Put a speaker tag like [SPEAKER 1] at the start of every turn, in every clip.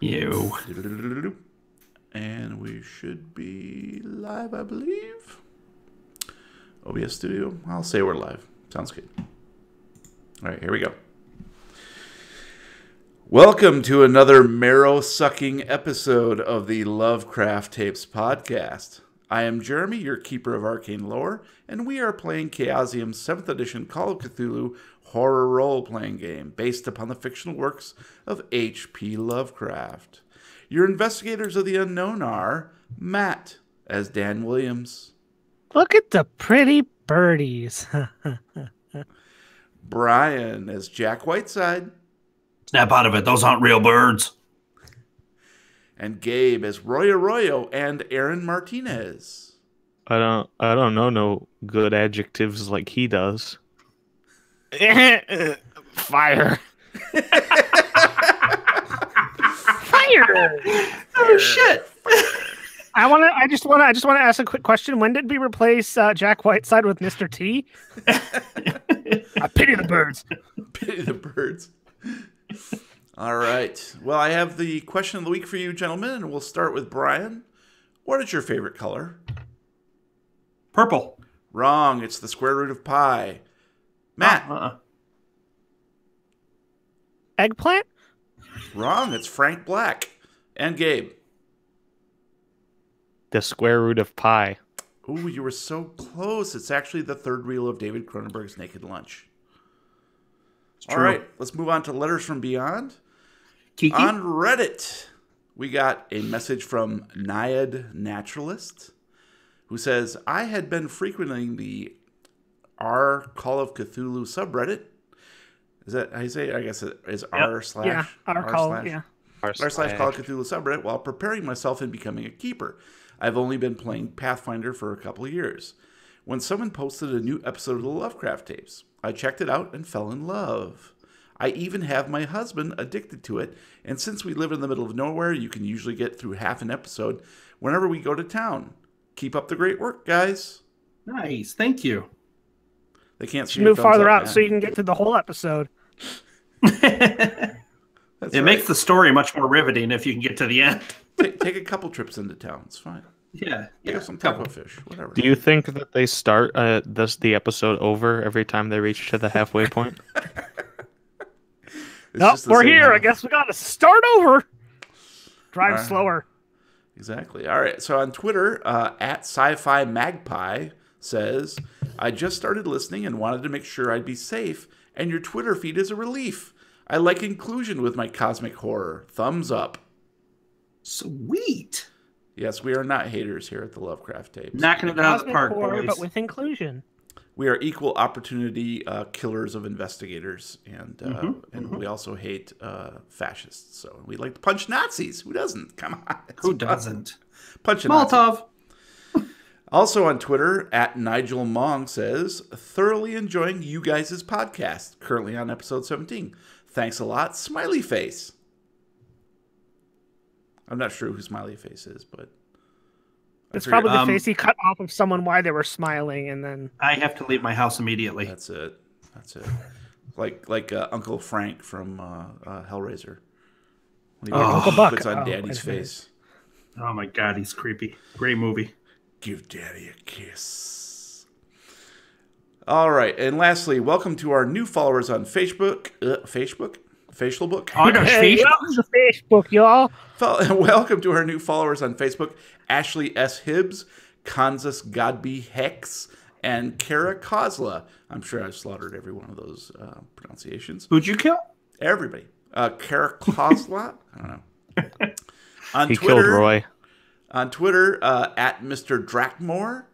[SPEAKER 1] You. And we should be live, I believe. OBS Studio. I'll say we're live. Sounds good. All right, here we go. Welcome to another marrow-sucking episode of the Lovecraft Tapes podcast. I am Jeremy, your keeper of arcane lore, and we are playing Chaosium's 7th edition Call of Cthulhu horror role-playing game based upon the fictional works of H.P. Lovecraft. Your investigators of the unknown are Matt as Dan Williams.
[SPEAKER 2] Look at the pretty birdies.
[SPEAKER 1] Brian as Jack Whiteside.
[SPEAKER 3] Snap out of it. Those aren't real birds.
[SPEAKER 1] And Gabe as Roy Arroyo and Aaron Martinez.
[SPEAKER 4] I don't know no good adjectives like he does.
[SPEAKER 2] Fire. Fire.
[SPEAKER 3] Oh shit.
[SPEAKER 2] I just want to ask a quick question. When did we replace Jack Whiteside with Mr. T? I pity the birds.
[SPEAKER 1] Pity the birds. All right. Well, I have the question of the week for you, gentlemen, and we'll start with Brian. What is your favorite color?
[SPEAKER 3] Purple.
[SPEAKER 1] Wrong. It's the square root of pi. Matt.
[SPEAKER 2] Eggplant?
[SPEAKER 1] Wrong. It's Frank Black. And Gabe.
[SPEAKER 4] The square root of pi.
[SPEAKER 1] Ooh, you were so close. It's actually the third reel of David Cronenberg's Naked Lunch. All right, let's move on to Letters from Beyond.
[SPEAKER 3] Kiki?
[SPEAKER 1] On Reddit, we got a message from Naiad Naturalist, who says, I had been frequenting the r Call of Cthulhu subreddit. Is that how you say it? I guess it is r slash.
[SPEAKER 2] Yeah, r Call of
[SPEAKER 1] Cthulhu subreddit while preparing myself and becoming a keeper. I've only been playing Pathfinder for a couple of years. When someone posted a new episode of the Lovecraft Tapes, I checked it out and fell in love. I even have my husband addicted to it, and since we live in the middle of nowhere, you can usually get through half an episode whenever we go to town. Keep up the great work, guys.
[SPEAKER 3] Nice, thank you.
[SPEAKER 1] They can't see.
[SPEAKER 2] Move farther out so you can get to the whole episode.
[SPEAKER 3] It makes the story much more riveting if you can get to the end.
[SPEAKER 1] Take a couple trips into town. It's fine.
[SPEAKER 3] Yeah.
[SPEAKER 1] Take some taco fish, whatever.
[SPEAKER 4] Do you think that they start the episode over every time they reach to the halfway point?
[SPEAKER 2] Nope, we're here. I guess we got to start over. Drive slower.
[SPEAKER 1] Exactly. All right. So on Twitter, at Sci-Fi Magpie says, I just started listening and wanted to make sure I'd be safe, and your Twitter feed is a relief. I like inclusion with my cosmic horror. Thumbs up.
[SPEAKER 3] Sweet.
[SPEAKER 1] Yes, we are not haters here at the Lovecraft Tapes.
[SPEAKER 3] Knocking it out of the park,
[SPEAKER 2] horror,
[SPEAKER 3] boys.
[SPEAKER 2] but with inclusion.
[SPEAKER 1] We are equal opportunity killers of investigators, and we also hate fascists. So we like to punch Nazis. Who doesn't? Come on.
[SPEAKER 3] Who doesn't?
[SPEAKER 1] Punch a
[SPEAKER 3] Molotov.
[SPEAKER 1] Nazi. Also on Twitter, at Nigel Mong says, thoroughly enjoying you guys' podcast. Currently on episode 17. Thanks a lot. Smiley face. I'm not sure who Smiley Face is, but
[SPEAKER 2] it's probably the face he cut off of someone while they were smiling, and then
[SPEAKER 3] I have to leave my house immediately.
[SPEAKER 1] That's it. Like Uncle Frank from Hellraiser. When
[SPEAKER 2] Uncle Buck
[SPEAKER 1] puts on Daddy's face.
[SPEAKER 3] Oh my God, he's creepy. Great movie.
[SPEAKER 1] Give Daddy a kiss. All right, and lastly, welcome to our new followers on Facebook. Facial book.
[SPEAKER 3] Oh, gosh,
[SPEAKER 2] Facebook, y'all.
[SPEAKER 1] Welcome to our new followers on Facebook: Ashley S. Hibbs, Kansas Godby Hex, and Kara Kozla. I'm sure I've slaughtered every one of those pronunciations.
[SPEAKER 3] Who'd you kill?
[SPEAKER 1] Everybody. Kara Kozla. I don't know. On
[SPEAKER 4] he
[SPEAKER 1] Twitter,
[SPEAKER 4] killed Roy.
[SPEAKER 1] On Twitter, at Mr. Drakmore,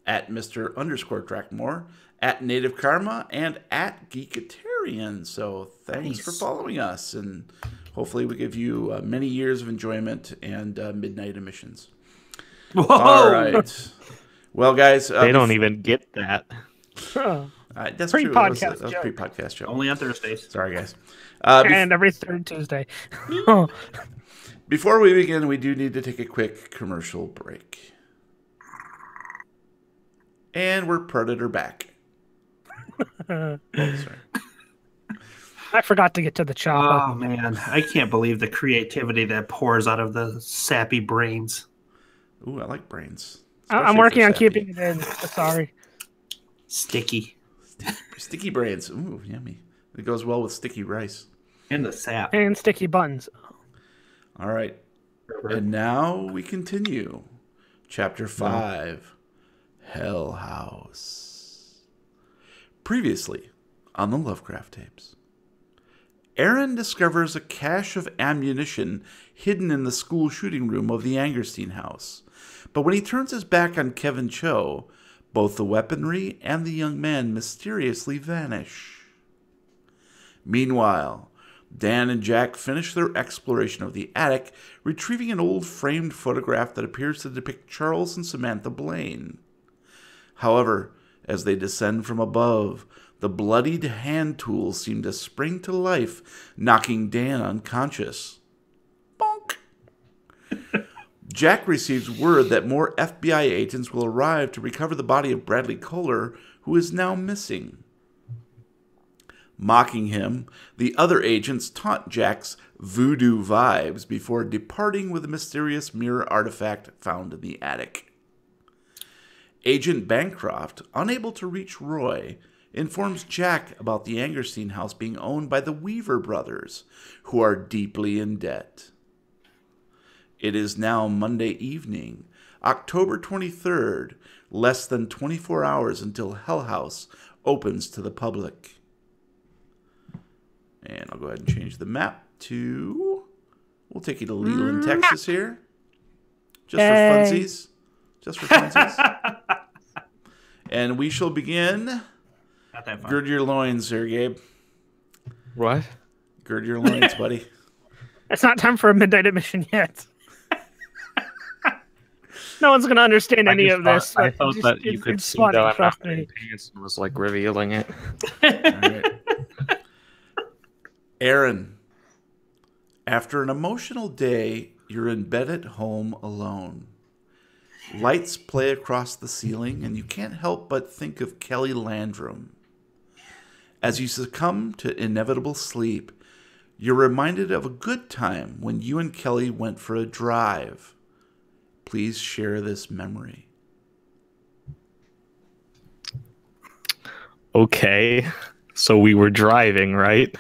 [SPEAKER 1] at Mr. _Drakmore, at Native Karma, and at Geekitarian. So thanks for following us, and hopefully we give you many years of enjoyment and midnight emissions.
[SPEAKER 3] Whoa!
[SPEAKER 1] All right. Well, guys,
[SPEAKER 4] they don't even get that.
[SPEAKER 1] That's
[SPEAKER 2] pre-podcast
[SPEAKER 1] true. That was pre-podcast joke.
[SPEAKER 3] Only on Thursdays.
[SPEAKER 1] Sorry, guys.
[SPEAKER 2] And every third Tuesday.
[SPEAKER 1] Before we begin, we do need to take a quick commercial break. And we're Predator back. Sorry.
[SPEAKER 2] I forgot to get to the chopper.
[SPEAKER 3] Oh man, I can't believe the creativity that pours out of the sappy brains.
[SPEAKER 1] Ooh, I like brains.
[SPEAKER 2] I'm working on keeping it in. Sorry.
[SPEAKER 3] Sticky.
[SPEAKER 1] Sticky brains. Ooh, yummy. It goes well with sticky rice.
[SPEAKER 3] And the sap.
[SPEAKER 2] And sticky buns.
[SPEAKER 1] All right. And now we continue. Chapter 5, Hell House. Previously on the Lovecraft Tapes. Aaron discovers a cache of ammunition hidden in the school shooting room of the Angerstein house. But when he turns his back on Kevin Cho, both the weaponry and the young man mysteriously vanish. Meanwhile, Dan and Jack finish their exploration of the attic, retrieving an old framed photograph that appears to depict Charles and Samantha Blaine. However, as they descend from above, the bloodied hand tools seem to spring to life, knocking Dan unconscious. Bonk! Jack receives word that more FBI agents will arrive to recover the body of Bradley Kohler, who is now missing. Mocking him, the other agents taunt Jack's voodoo vibes before departing with a mysterious mirror artifact found in the attic. Agent Bancroft, unable to reach Roy, informs Jack about the Angerstein house being owned by the Weaver brothers, who are deeply in debt. It is now Monday evening, October 23rd, less than 24 hours until Hell House opens to the public. And I'll go ahead and change the map to... We'll take you to Leland, Texas here. Just for funsies. Just for funsies. And we shall begin.
[SPEAKER 3] Not that fun.
[SPEAKER 1] Gird your loins there, Gabe.
[SPEAKER 4] What?
[SPEAKER 1] Gird your loins, buddy.
[SPEAKER 2] It's not time for a midnight admission yet. No one's going to understand any of this.
[SPEAKER 4] I thought that you could see that I'm not wearing pants and was like revealing it.
[SPEAKER 1] All right. Aaron, after an emotional day, you're in bed at home alone. Lights play across the ceiling, and you can't help but think of Kelly Landrum. As you succumb to inevitable sleep, you're reminded of a good time when you and Kelly went for a drive. Please share this memory.
[SPEAKER 4] Okay, so we were driving, right?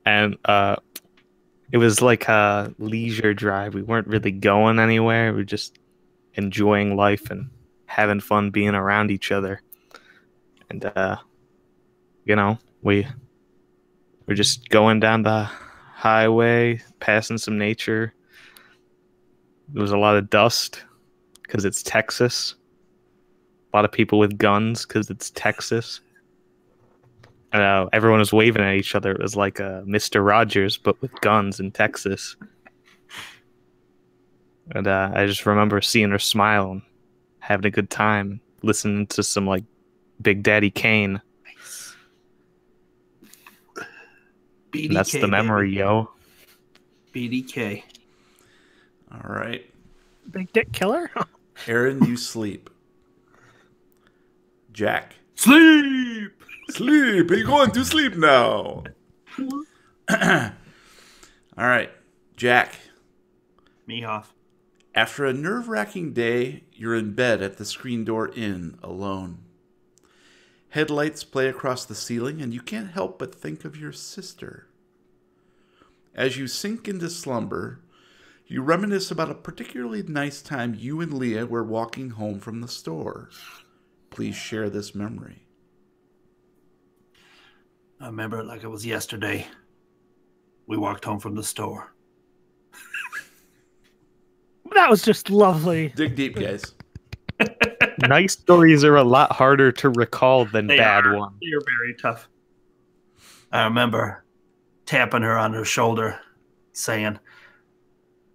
[SPEAKER 4] And it was like a leisure drive. We weren't really going anywhere. We were just enjoying life and having fun being around each other. And we're just going down the highway, passing some nature. There was a lot of dust because it's Texas. A lot of people with guns because it's Texas. Everyone was waving at each other. It was like Mr. Rogers, but with guns in Texas. And I just remember seeing her smile and having a good time, listening to some like Big Daddy Kane.
[SPEAKER 3] Nice.
[SPEAKER 4] And that's the memory,
[SPEAKER 3] baby.
[SPEAKER 4] yo.
[SPEAKER 3] BDK.
[SPEAKER 1] All right.
[SPEAKER 2] Big Dick Killer?
[SPEAKER 1] Aaron, you sleep. Jack.
[SPEAKER 3] Sleep!
[SPEAKER 1] Sleep. You're going to sleep now. All right. Jack.
[SPEAKER 3] Me off.
[SPEAKER 1] After a nerve-wracking day, you're in bed at the Screen Door Inn alone. Headlights play across the ceiling, and you can't help but think of your sister. As you sink into slumber, you reminisce about a particularly nice time you and Leah were walking home from the store. Please share this memory.
[SPEAKER 3] I remember it like it was yesterday. We walked home from the store.
[SPEAKER 2] That was just lovely.
[SPEAKER 1] Dig deep, guys.
[SPEAKER 4] Nice stories are a lot harder to recall than bad ones.
[SPEAKER 3] They're very tough. I remember tapping her on her shoulder, saying,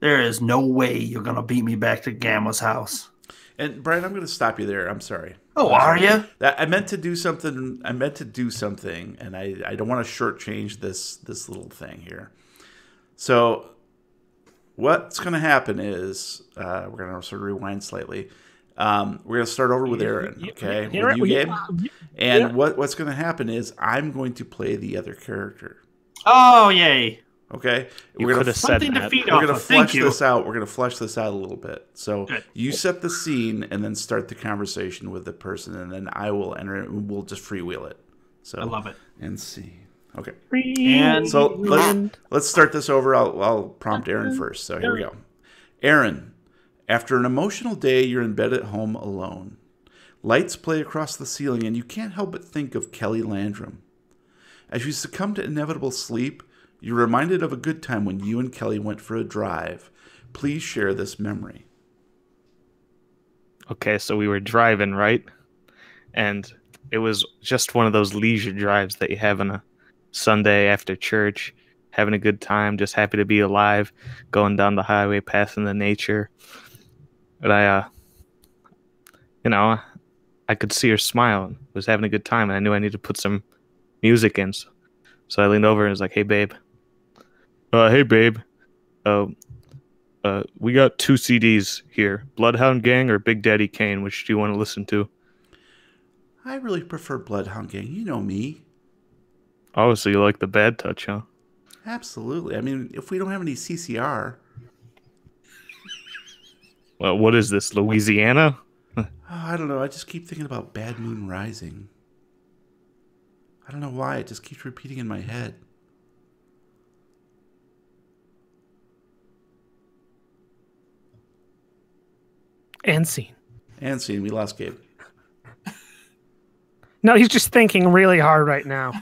[SPEAKER 3] "There is no way you're going to beat me back to Gamma's house."
[SPEAKER 1] And Brian, I'm going to stop you there. I'm sorry.
[SPEAKER 3] Oh, are you?
[SPEAKER 1] I meant to do something. And I don't want to shortchange this little thing here. So, what's going to happen is we're going to sort of rewind slightly. We're going to start over with Aaron, okay? With you, Gabe. And what's going to happen is I'm going to play the other character.
[SPEAKER 3] Oh, yay.
[SPEAKER 1] Okay?
[SPEAKER 4] You could have said
[SPEAKER 3] something to
[SPEAKER 4] that.
[SPEAKER 3] feed
[SPEAKER 1] We're
[SPEAKER 3] off
[SPEAKER 1] going to
[SPEAKER 3] of.
[SPEAKER 1] flesh
[SPEAKER 3] Thank you.
[SPEAKER 1] this out. We're going to flesh this out a little bit. So
[SPEAKER 3] Good.
[SPEAKER 1] you set the scene and then start the conversation with the person, and then I will enter it and we'll just freewheel it. So
[SPEAKER 3] I love it.
[SPEAKER 1] And see. Okay.
[SPEAKER 3] And
[SPEAKER 1] So let's start this over. I'll prompt Aaron first. So here we go. Aaron, after an emotional day, you're in bed at home alone. Lights play across the ceiling, and you can't help but think of Kelly Landrum. As you succumb to inevitable sleep, you're reminded of a good time when you and Kelly went for a drive. Please share this memory.
[SPEAKER 4] Okay, so we were driving, right? And it was just one of those leisure drives that you have on a Sunday after church, having a good time, just happy to be alive, going down the highway, passing the nature. But I could see her smiling, was having a good time, and I knew I needed to put some music in. So I leaned over and was like, hey, babe. We got 2 CDs here, Bloodhound Gang or Big Daddy Kane. Which do you want to listen to?
[SPEAKER 1] I really prefer Bloodhound Gang. You know me.
[SPEAKER 4] Oh, so you like the bad touch, huh?
[SPEAKER 1] Absolutely. I mean, if we don't have any CCR...
[SPEAKER 4] Well, what is this, Louisiana?
[SPEAKER 1] I don't know. I just keep thinking about Bad Moon Rising. I don't know why. It just keeps repeating in my head.
[SPEAKER 2] And scene.
[SPEAKER 1] And scene. We lost Gabe.
[SPEAKER 2] No, he's just thinking really hard right now.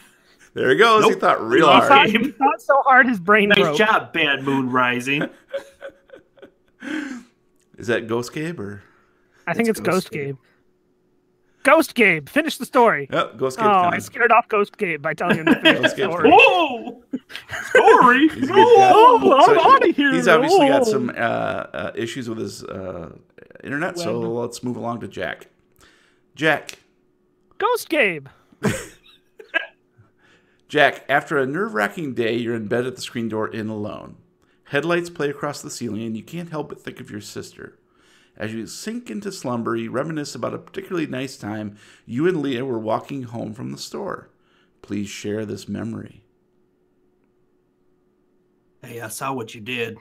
[SPEAKER 1] There he goes.
[SPEAKER 3] Nope.
[SPEAKER 1] He thought real
[SPEAKER 3] He
[SPEAKER 1] hard.
[SPEAKER 2] He thought so hard his brain
[SPEAKER 3] Nice
[SPEAKER 2] broke.
[SPEAKER 3] job, Bad Moon Rising.
[SPEAKER 1] Is that Ghost Gabe or?
[SPEAKER 2] I think it's Ghost Gabe. Ghost Gabe, finish the story.
[SPEAKER 1] Yep, Ghost Gabe.
[SPEAKER 2] Oh, I scared off Ghost Gabe by telling him to finish the
[SPEAKER 1] Ghost Gabe's
[SPEAKER 2] story.
[SPEAKER 3] Whoa! Story?
[SPEAKER 1] He's a good guy.
[SPEAKER 2] Oh,
[SPEAKER 1] So
[SPEAKER 2] I'm out of here.
[SPEAKER 1] He's obviously got
[SPEAKER 2] Oh.
[SPEAKER 1] some issues with his internet, so let's move along to Jack. Jack.
[SPEAKER 2] Ghost Gabe.
[SPEAKER 1] Jack, after a nerve-wracking day, you're in bed at the screen door in alone. Headlights play across the ceiling, and you can't help but think of your sister. As you sink into slumber, you reminisce about a particularly nice time you and Leah were walking home from the store. Please share this memory.
[SPEAKER 3] Hey, I saw what you did.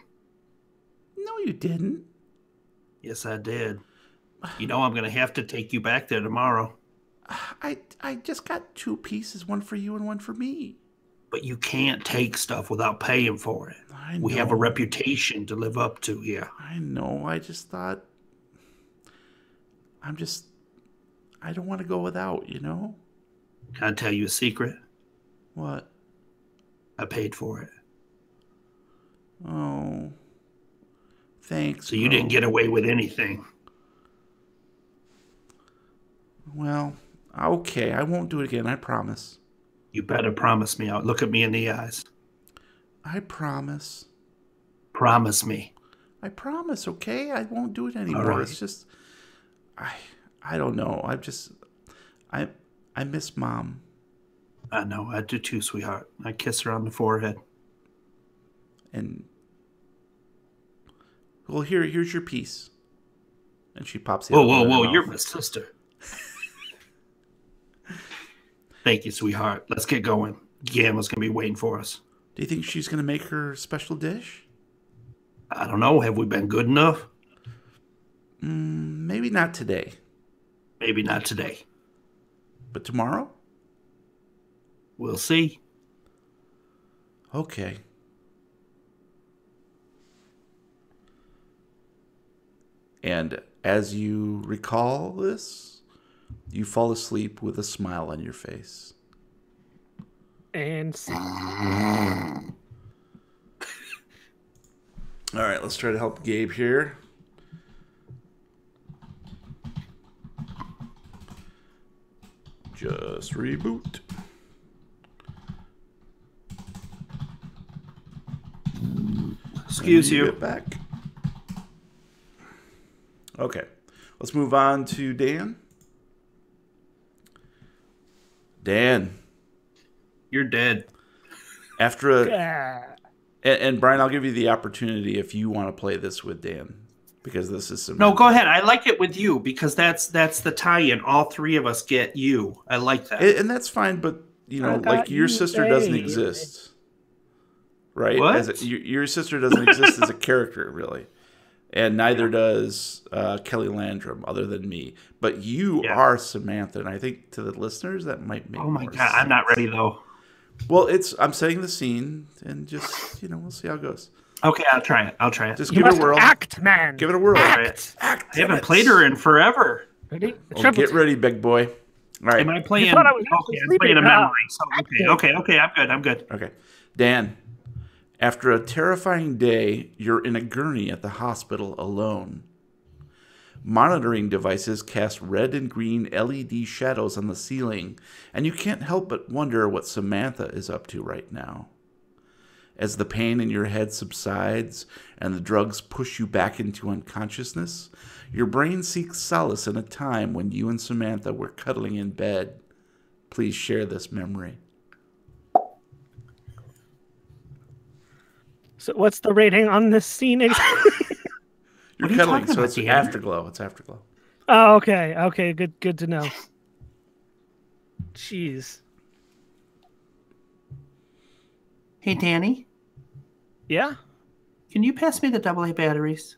[SPEAKER 1] No, you didn't.
[SPEAKER 3] Yes, I did. You know I'm going to have to take you back there tomorrow.
[SPEAKER 1] I just got 2 pieces, one for you and one for me.
[SPEAKER 3] But you can't take stuff without paying for it.
[SPEAKER 1] I
[SPEAKER 3] We have a
[SPEAKER 1] know.
[SPEAKER 3] reputation to live up to here.
[SPEAKER 1] I know. I just thought... I don't want to go without, you know?
[SPEAKER 3] Can I tell you a secret?
[SPEAKER 1] What?
[SPEAKER 3] I paid for it.
[SPEAKER 1] Oh. Thanks,
[SPEAKER 3] So you
[SPEAKER 1] bro.
[SPEAKER 3] didn't get away with anything.
[SPEAKER 1] Well, okay. I won't do it again. I promise.
[SPEAKER 3] You better promise me. Look at me in the eyes.
[SPEAKER 1] I promise.
[SPEAKER 3] Promise me.
[SPEAKER 1] I promise, okay? I won't do it anymore.
[SPEAKER 3] right.
[SPEAKER 1] It's just... I don't know. I miss Mom.
[SPEAKER 3] I know. I do too, sweetheart. I kiss her on the forehead.
[SPEAKER 1] And... Well, here's your piece. And she pops the
[SPEAKER 3] Whoa,
[SPEAKER 1] other
[SPEAKER 3] whoa,
[SPEAKER 1] one in her
[SPEAKER 3] whoa.
[SPEAKER 1] mouth.
[SPEAKER 3] You're my sister. Thank you, sweetheart. Let's get going. Gamma's going to be waiting for us.
[SPEAKER 1] Do you think she's going to make her special dish?
[SPEAKER 3] I don't know. Have we been good enough?
[SPEAKER 1] Maybe not today.
[SPEAKER 3] Maybe not today.
[SPEAKER 1] But tomorrow?
[SPEAKER 3] We'll see.
[SPEAKER 1] Okay. And as you recall this, you fall asleep with a smile on your face.
[SPEAKER 2] And scene.
[SPEAKER 1] All right, let's try to help Gabe here. Just reboot.
[SPEAKER 3] Excuse
[SPEAKER 1] And
[SPEAKER 3] you.
[SPEAKER 1] Get back. Okay, let's move on to Dan. Dan,
[SPEAKER 3] You're dead.
[SPEAKER 1] after a
[SPEAKER 2] Ah.
[SPEAKER 1] and Brian, I'll give you the opportunity if you want to play this with Dan. because this is
[SPEAKER 3] No, go ahead. I like it with you because that's the tie-in. All three of us get you. I like that.
[SPEAKER 1] And that's fine, but like your sister doesn't exist, right?
[SPEAKER 3] What?
[SPEAKER 1] Your sister doesn't exist as a character, really, and neither does Kelly Landrum, other than me. But you are Samantha, and I think to the listeners that might make. Oh my god, sense.
[SPEAKER 3] I'm not ready though.
[SPEAKER 1] Well, I'm setting the scene, and just we'll see how it goes.
[SPEAKER 3] Okay, I'll try it.
[SPEAKER 1] Just give it a whirl.
[SPEAKER 2] Act, man.
[SPEAKER 1] Give it a whirl.
[SPEAKER 3] Act. I haven't played her in forever.
[SPEAKER 2] Ready?
[SPEAKER 1] Well, get ready, big boy. All right.
[SPEAKER 3] Am I playing? I'm playing a memory. So, okay. I'm good.
[SPEAKER 1] Okay. Dan, after a terrifying day, you're in a gurney at the hospital alone. Monitoring devices cast red and green LED shadows on the ceiling, and you can't help but wonder what Samantha is up to right now. As the pain in your head subsides and the drugs push you back into unconsciousness, your brain seeks solace in a time when you and Samantha were cuddling in bed. Please share this memory.
[SPEAKER 2] So what's the rating on this scene exactly?
[SPEAKER 1] You're cuddling, so it's afterglow. It's afterglow.
[SPEAKER 2] Oh, okay. Okay, good to know. Jeez.
[SPEAKER 3] Hey, Danny.
[SPEAKER 2] Yeah?
[SPEAKER 3] Can you pass me the AA batteries?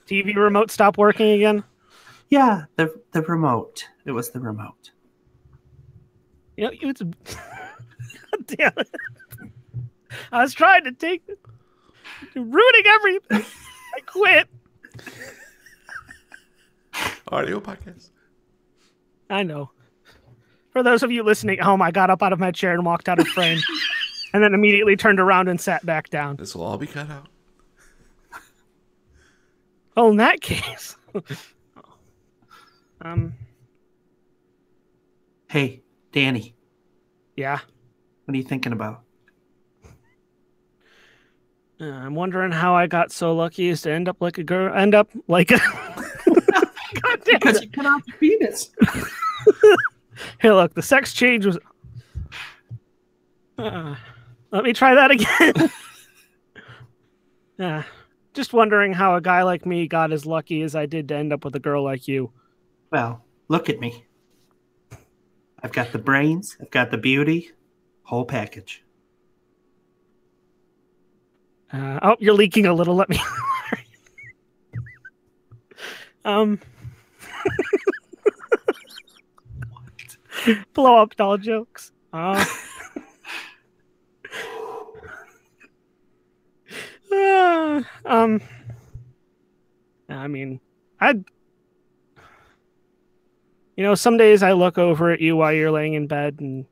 [SPEAKER 2] TV remote stopped working again?
[SPEAKER 3] Yeah, the remote. It was the remote.
[SPEAKER 2] It's... God damn it. I was trying to take it. Ruining everything. I quit.
[SPEAKER 1] Audio podcast.
[SPEAKER 2] I know. For those of you listening at home, I got up out of my chair and walked out of frame, and then immediately turned around and sat back down.
[SPEAKER 1] This will all be cut out.
[SPEAKER 2] Oh, in that case.
[SPEAKER 3] Hey, Danny.
[SPEAKER 2] Yeah?
[SPEAKER 3] What are you thinking about?
[SPEAKER 2] I'm wondering how I got so lucky as to end up like a girl. God damn
[SPEAKER 3] because
[SPEAKER 2] it.
[SPEAKER 3] you cut off your penis.
[SPEAKER 2] Hey, look, the sex change was... let me try that again. Just wondering how a guy like me got as lucky as I did to end up with a girl like you.
[SPEAKER 3] Well, look at me. I've got the brains, I've got the beauty, whole package.
[SPEAKER 2] Oh, you're leaking a little. Let me... Blow up doll jokes. I mean, some days I look over at you while you're laying in bed and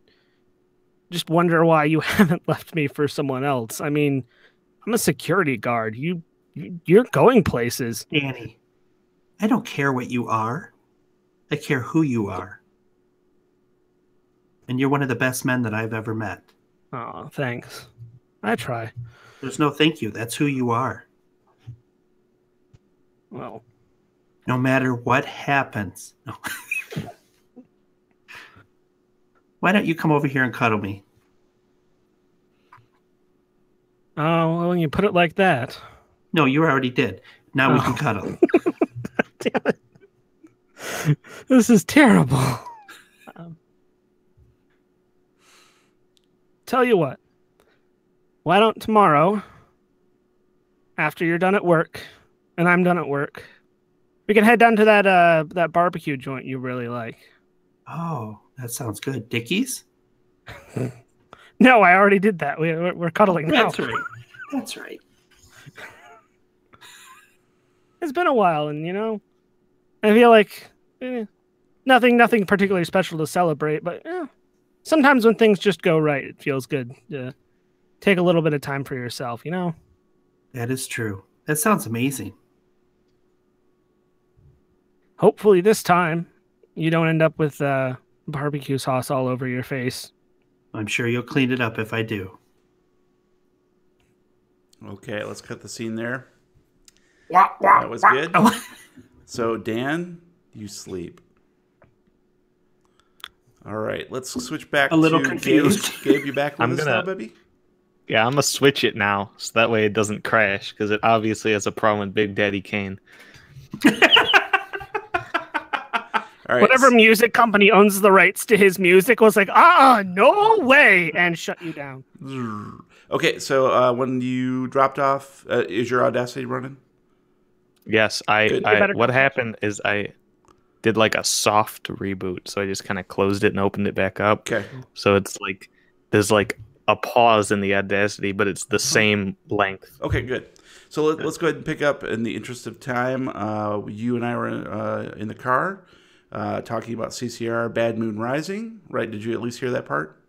[SPEAKER 2] just wonder why you haven't left me for someone else. I mean, I'm a security guard. You're going places.
[SPEAKER 3] Danny, I don't care what you are. I care who you are. And you're one of the best men that I've ever met.
[SPEAKER 2] Oh, thanks. I try.
[SPEAKER 3] There's no thank you. That's who you are.
[SPEAKER 2] Well,
[SPEAKER 3] no matter what happens. No. Why don't you come over here and cuddle me?
[SPEAKER 2] Oh, well, when you put it like that.
[SPEAKER 3] No, you already did. Now we can cuddle.
[SPEAKER 2] Damn it. This is terrible. Tell you what. Why don't tomorrow, after you're done at work, and I'm done at work, we can head down to that barbecue joint you really like.
[SPEAKER 3] Oh, that sounds good. Dickies?
[SPEAKER 2] No, I already did that. We're cuddling now.
[SPEAKER 3] That's right. That's right.
[SPEAKER 2] It's been a while, and I feel like nothing particularly special to celebrate, but sometimes when things just go right, it feels good to take a little bit of time for yourself,
[SPEAKER 3] That is true. That sounds amazing.
[SPEAKER 2] Hopefully this time you don't end up with barbecue sauce all over your face.
[SPEAKER 3] I'm sure you'll clean it up if I do.
[SPEAKER 1] Okay, let's cut the scene there. That was good. So, Dan, you sleep. All right, let's switch back
[SPEAKER 3] a little
[SPEAKER 1] to
[SPEAKER 3] confused.
[SPEAKER 1] Gabe, you back with us now, baby?
[SPEAKER 4] Yeah, I'm gonna switch it now, so that way it doesn't crash, because it obviously has a problem with Big Daddy Kane.
[SPEAKER 1] All right.
[SPEAKER 2] Whatever music company owns the rights to his music was like, no way, and shut you down.
[SPEAKER 1] Okay, so when you dropped off, is your Audacity running?
[SPEAKER 4] Yes,
[SPEAKER 1] Good.
[SPEAKER 4] what happened is I did like a soft reboot, so I just kind of closed it and opened it back up.
[SPEAKER 1] Okay.
[SPEAKER 4] So it's like there's like a pause in the Audacity, but it's the same length.
[SPEAKER 1] Okay, good. So let's go ahead and pick up in the interest of time. You and I were in the car talking about CCR Bad Moon Rising, right? Did you at least hear that part?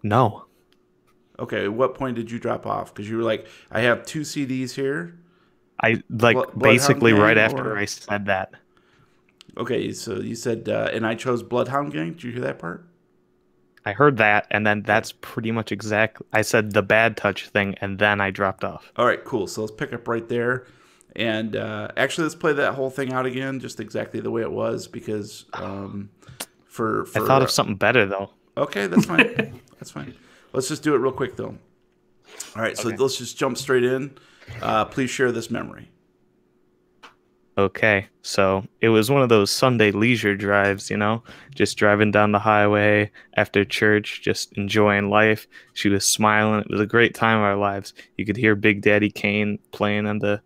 [SPEAKER 4] No.
[SPEAKER 1] Okay, at what point did you drop off? Because you were like, I have 2 CDs here.
[SPEAKER 4] I like
[SPEAKER 1] Bloodhound
[SPEAKER 4] basically
[SPEAKER 1] Gang
[SPEAKER 4] right
[SPEAKER 1] or-
[SPEAKER 4] after I said that.
[SPEAKER 1] Okay, so you said, and I chose Bloodhound Gang. Did you hear that part?
[SPEAKER 4] I heard that, and then that's pretty much exactly. I said the bad touch thing, and then I dropped off.
[SPEAKER 1] All right, cool. So let's pick up right there. And actually, let's play that whole thing out again, just exactly the way it was, because for
[SPEAKER 4] I thought of something better though.
[SPEAKER 1] Okay, that's fine. That's fine. Let's just do it real quick, though. All right, so
[SPEAKER 4] Okay.
[SPEAKER 1] let's just jump straight in. Please share this memory.
[SPEAKER 4] Okay, so it was one of those Sunday leisure drives, just driving down the highway after church, just enjoying life. She was smiling. It was a great time of our lives. You could hear Big Daddy Kane playing on the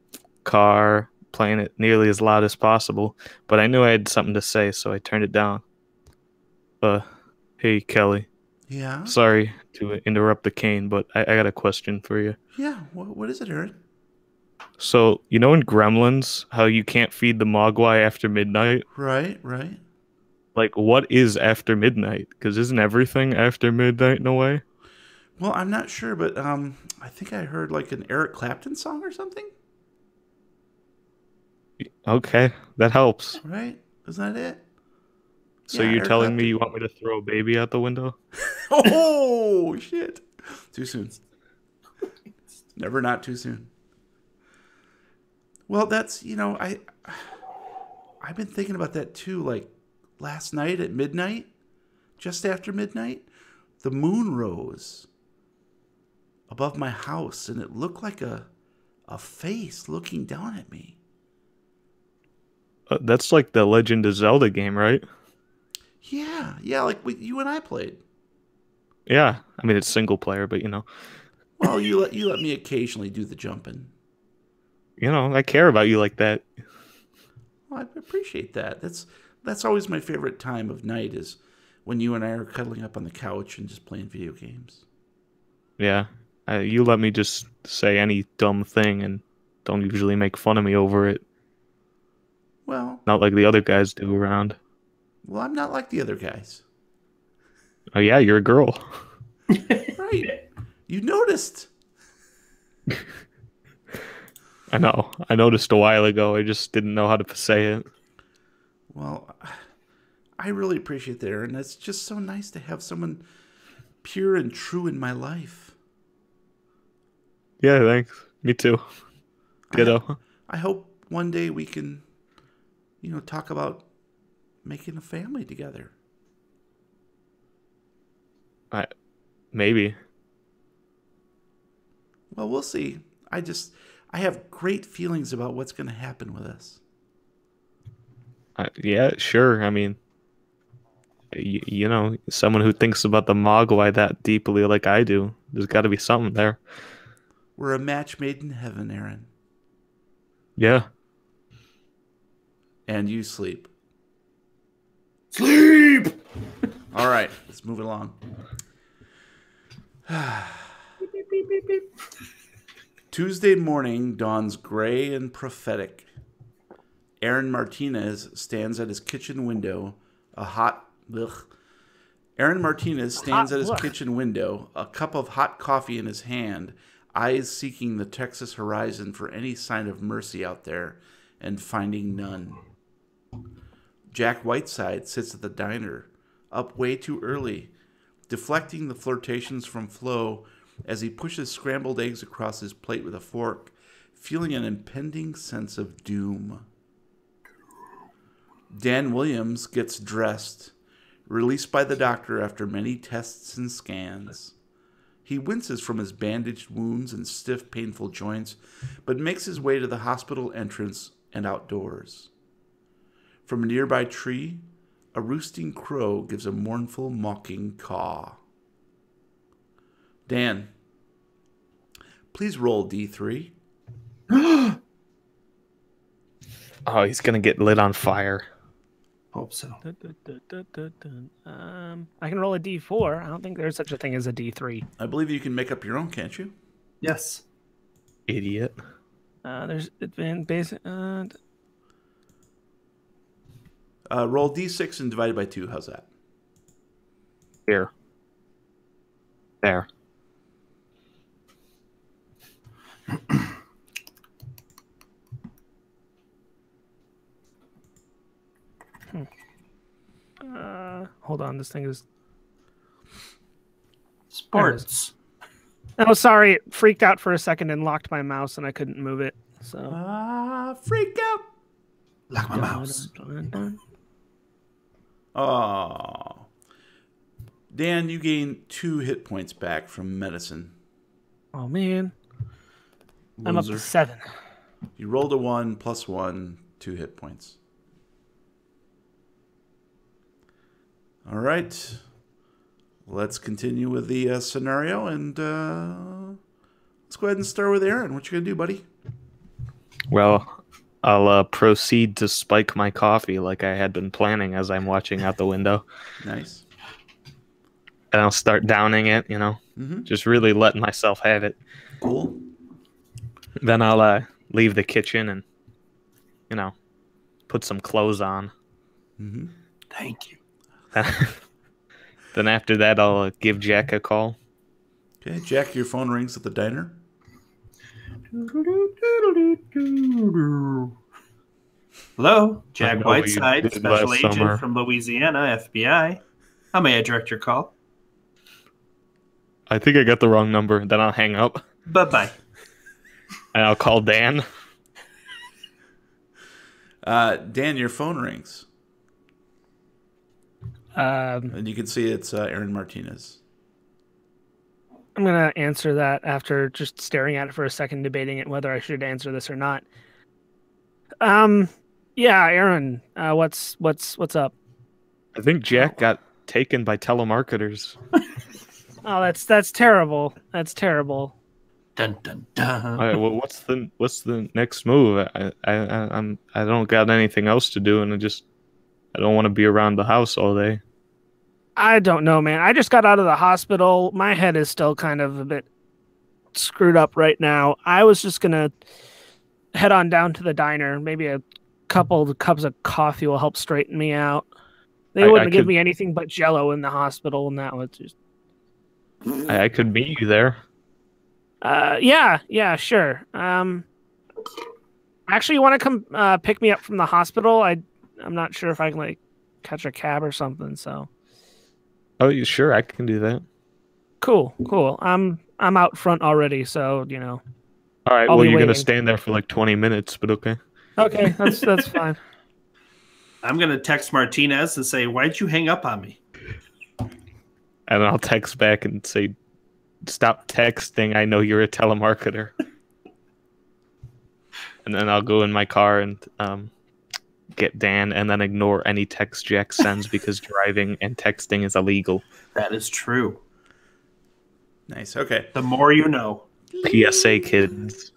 [SPEAKER 4] car, playing it nearly as loud as possible. But I knew I had something to say, so I turned it down. Hey, Kelly.
[SPEAKER 1] Yeah?
[SPEAKER 4] Sorry to interrupt the cane, but I got a question for you.
[SPEAKER 1] Yeah, what is it, Aaron?
[SPEAKER 4] So, in Gremlins, how you can't feed the Mogwai after midnight?
[SPEAKER 1] Right.
[SPEAKER 4] Like, what is after midnight? Because isn't everything after midnight in a way?
[SPEAKER 1] Well, I'm not sure, but I think I heard like an Eric Clapton song or something.
[SPEAKER 4] Okay, that helps.
[SPEAKER 1] Right? Isn't that it?
[SPEAKER 4] So
[SPEAKER 1] Yeah,
[SPEAKER 4] you're
[SPEAKER 1] Eric
[SPEAKER 4] telling me
[SPEAKER 1] Clapton.
[SPEAKER 4] you want me to throw a baby out the window?
[SPEAKER 1] Oh, shit. Too soon. Never not too soon. Well, that's, I've been thinking about that too. Like last night at midnight, just after midnight, the moon rose above my house and it looked like a face looking down at me.
[SPEAKER 4] That's like the Legend of Zelda game, right?
[SPEAKER 1] Yeah, like you and I played.
[SPEAKER 4] Yeah, I mean it's single player, but
[SPEAKER 1] Well, you let me occasionally do the jumping.
[SPEAKER 4] I care about you like that.
[SPEAKER 1] Well, I appreciate that. That's always my favorite time of night is when you and I are cuddling up on the couch and just playing video games.
[SPEAKER 4] Yeah, you let me just say any dumb thing and don't usually make fun of me over it.
[SPEAKER 1] Well,
[SPEAKER 4] Not like the other guys do around.
[SPEAKER 1] I'm not like the other guys.
[SPEAKER 4] Oh yeah, you're a girl.
[SPEAKER 1] Right. You noticed.
[SPEAKER 4] I know. I noticed a while ago. I just didn't know how to say it.
[SPEAKER 1] Well, I really appreciate that, and it's just so nice to have someone pure and true in my life.
[SPEAKER 4] Yeah, thanks. Me too. Ditto.
[SPEAKER 1] I hope one day we can, talk about making a family together.
[SPEAKER 4] Maybe.
[SPEAKER 1] Well, we'll see. I have great feelings about what's going to happen with us.
[SPEAKER 4] Yeah, sure. I mean, someone who thinks about the Mogwai that deeply like I do, there's got to be something there.
[SPEAKER 1] We're a match made in heaven, Aaron.
[SPEAKER 4] Yeah.
[SPEAKER 1] And you sleep.
[SPEAKER 3] Sleep!
[SPEAKER 1] All right, let's move it along. Tuesday morning dawns gray and prophetic. Aaron Martinez stands at his kitchen window, Aaron Martinez stands at his kitchen window, a cup of hot coffee in his hand, eyes seeking the Texas horizon for any sign of mercy out there, and finding none. Jack Whiteside sits at the diner, up way too early, deflecting the flirtations from Flo as he pushes scrambled eggs across his plate with a fork, feeling an impending sense of doom. Dan Williams gets dressed, released by the doctor after many tests and scans. He winces from his bandaged wounds and stiff, painful joints, but makes his way to the hospital entrance and outdoors. From a nearby tree, a roosting crow gives a mournful, mocking caw. Dan, please roll D3.
[SPEAKER 4] Oh, he's gonna get lit on fire.
[SPEAKER 3] Hope so.
[SPEAKER 2] I can roll a D4. I don't think there's such a thing as a D3.
[SPEAKER 1] I believe you can make up your own, can't you?
[SPEAKER 3] Yes.
[SPEAKER 4] Idiot.
[SPEAKER 2] There's advanced basic.
[SPEAKER 1] Roll D6 and divide it by 2. How's that?
[SPEAKER 4] Here. There.
[SPEAKER 2] Hold on, this thing is.
[SPEAKER 3] Sports.
[SPEAKER 2] Oh, sorry, it freaked out for a second and locked my mouse, and I couldn't move it. So.
[SPEAKER 1] Freak out.
[SPEAKER 3] Like my mouse.
[SPEAKER 1] Oh. Dan, you gain 2 hit points back from medicine.
[SPEAKER 2] Oh man, I'm up to
[SPEAKER 1] Loser.
[SPEAKER 2] 7.
[SPEAKER 1] You rolled a 1 plus 1, 2 hit points. All right. Let's continue with the scenario, and let's go ahead and start with Aaron. What you gonna do, buddy?
[SPEAKER 4] Well, I'll proceed to spike my coffee like I had been planning as I'm watching out the window.
[SPEAKER 1] Nice.
[SPEAKER 4] And I'll start downing it, just really letting myself have it.
[SPEAKER 1] Cool.
[SPEAKER 4] Then I'll leave the kitchen and, put some clothes on.
[SPEAKER 1] Mm-hmm.
[SPEAKER 3] Thank you.
[SPEAKER 4] Then after that, I'll give Jack a call.
[SPEAKER 1] Okay, Jack, your phone rings at the diner.
[SPEAKER 3] Hello, Jack
[SPEAKER 4] I know
[SPEAKER 3] Whiteside,
[SPEAKER 4] you did
[SPEAKER 3] special
[SPEAKER 4] last
[SPEAKER 3] agent
[SPEAKER 4] summer.
[SPEAKER 3] from Louisiana, FBI. How may I direct your call?
[SPEAKER 4] I think I got the wrong number. Then I'll hang up
[SPEAKER 3] Bye-bye.
[SPEAKER 4] and I'll call Dan.
[SPEAKER 1] Dan, your phone rings.
[SPEAKER 2] I'm
[SPEAKER 1] And you can see it's Aaron Martinez.
[SPEAKER 2] gonna answer that after just staring at it for a second, debating it whether I should answer this or not. Yeah, Aaron, what's up?
[SPEAKER 4] I think Jack got taken by telemarketers.
[SPEAKER 2] Oh, that's terrible. That's terrible.
[SPEAKER 3] Dun dun dun.
[SPEAKER 4] All right, well, what's the next move? I don't got anything else to do, and I don't want to be around the house all day.
[SPEAKER 2] I don't know, man. I just got out of the hospital. My head is still kind of a bit screwed up right now. I was just gonna head on down to the diner. Maybe a couple of cups of coffee will help straighten me out. They
[SPEAKER 4] I
[SPEAKER 2] wouldn't give
[SPEAKER 4] could-
[SPEAKER 2] me anything but Jello in the hospital, and that was just.
[SPEAKER 4] I could meet you there.
[SPEAKER 2] Yeah, sure. Actually, you want to come pick me up from the hospital? I'm not sure if I can catch a cab or something. So
[SPEAKER 4] Oh, you sure? I can do that.
[SPEAKER 2] cool. I'm out front already, so
[SPEAKER 4] All right.
[SPEAKER 2] I'll
[SPEAKER 4] Well,
[SPEAKER 2] be
[SPEAKER 4] you're gonna
[SPEAKER 2] waiting.
[SPEAKER 4] stand there for like 20 minutes, but okay.
[SPEAKER 2] Okay, that's fine.
[SPEAKER 3] I'm going to text Martinez and say, why'd you hang up on me?
[SPEAKER 4] And I'll text back and say, "Stop texting. I know you're a telemarketer." And then I'll go in my car and get Dan, and then ignore any text Jack sends because driving and texting is illegal.
[SPEAKER 3] That is true.
[SPEAKER 1] Nice. Okay.
[SPEAKER 3] The more you know.
[SPEAKER 4] PSA, kids.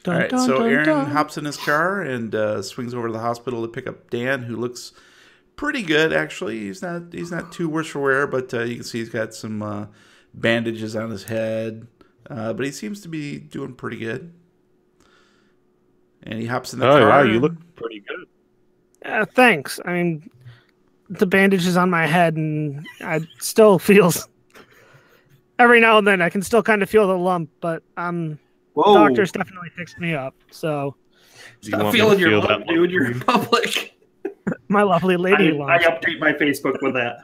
[SPEAKER 1] All right. So Aaron hops in his car and swings over to the hospital to pick up Dan, who looks pretty good actually. He's not too worse for wear, but you can see he's got some bandages on his head, but he seems to be doing pretty good. And he hops in the car.
[SPEAKER 4] Oh wow, you
[SPEAKER 1] and-
[SPEAKER 4] look pretty good.
[SPEAKER 2] Thanks. I mean, the bandage is on my head, and I still feels. Every now and then, I can still kind of feel the lump, but
[SPEAKER 3] Whoa.
[SPEAKER 2] doctors definitely fixed me up. So
[SPEAKER 4] Do you
[SPEAKER 3] Stop
[SPEAKER 4] want me to
[SPEAKER 3] feeling your
[SPEAKER 4] feel
[SPEAKER 3] lump,
[SPEAKER 4] that
[SPEAKER 3] dude. You're in public.
[SPEAKER 2] my lovely lady
[SPEAKER 3] I
[SPEAKER 2] lump.
[SPEAKER 3] update my Facebook with that.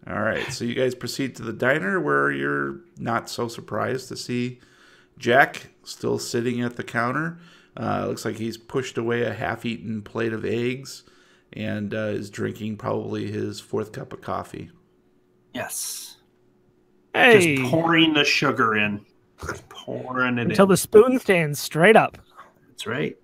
[SPEAKER 1] All right, so you guys proceed to the diner where you're not so surprised to see Jack still sitting at the counter. Looks like he's pushed away a half-eaten plate of eggs and is drinking probably his 4th cup of coffee.
[SPEAKER 3] Yes.
[SPEAKER 2] Hey,
[SPEAKER 3] Just pouring the sugar in. Just pouring it
[SPEAKER 2] until
[SPEAKER 3] in.
[SPEAKER 2] the spoon stands straight up.
[SPEAKER 3] That's right.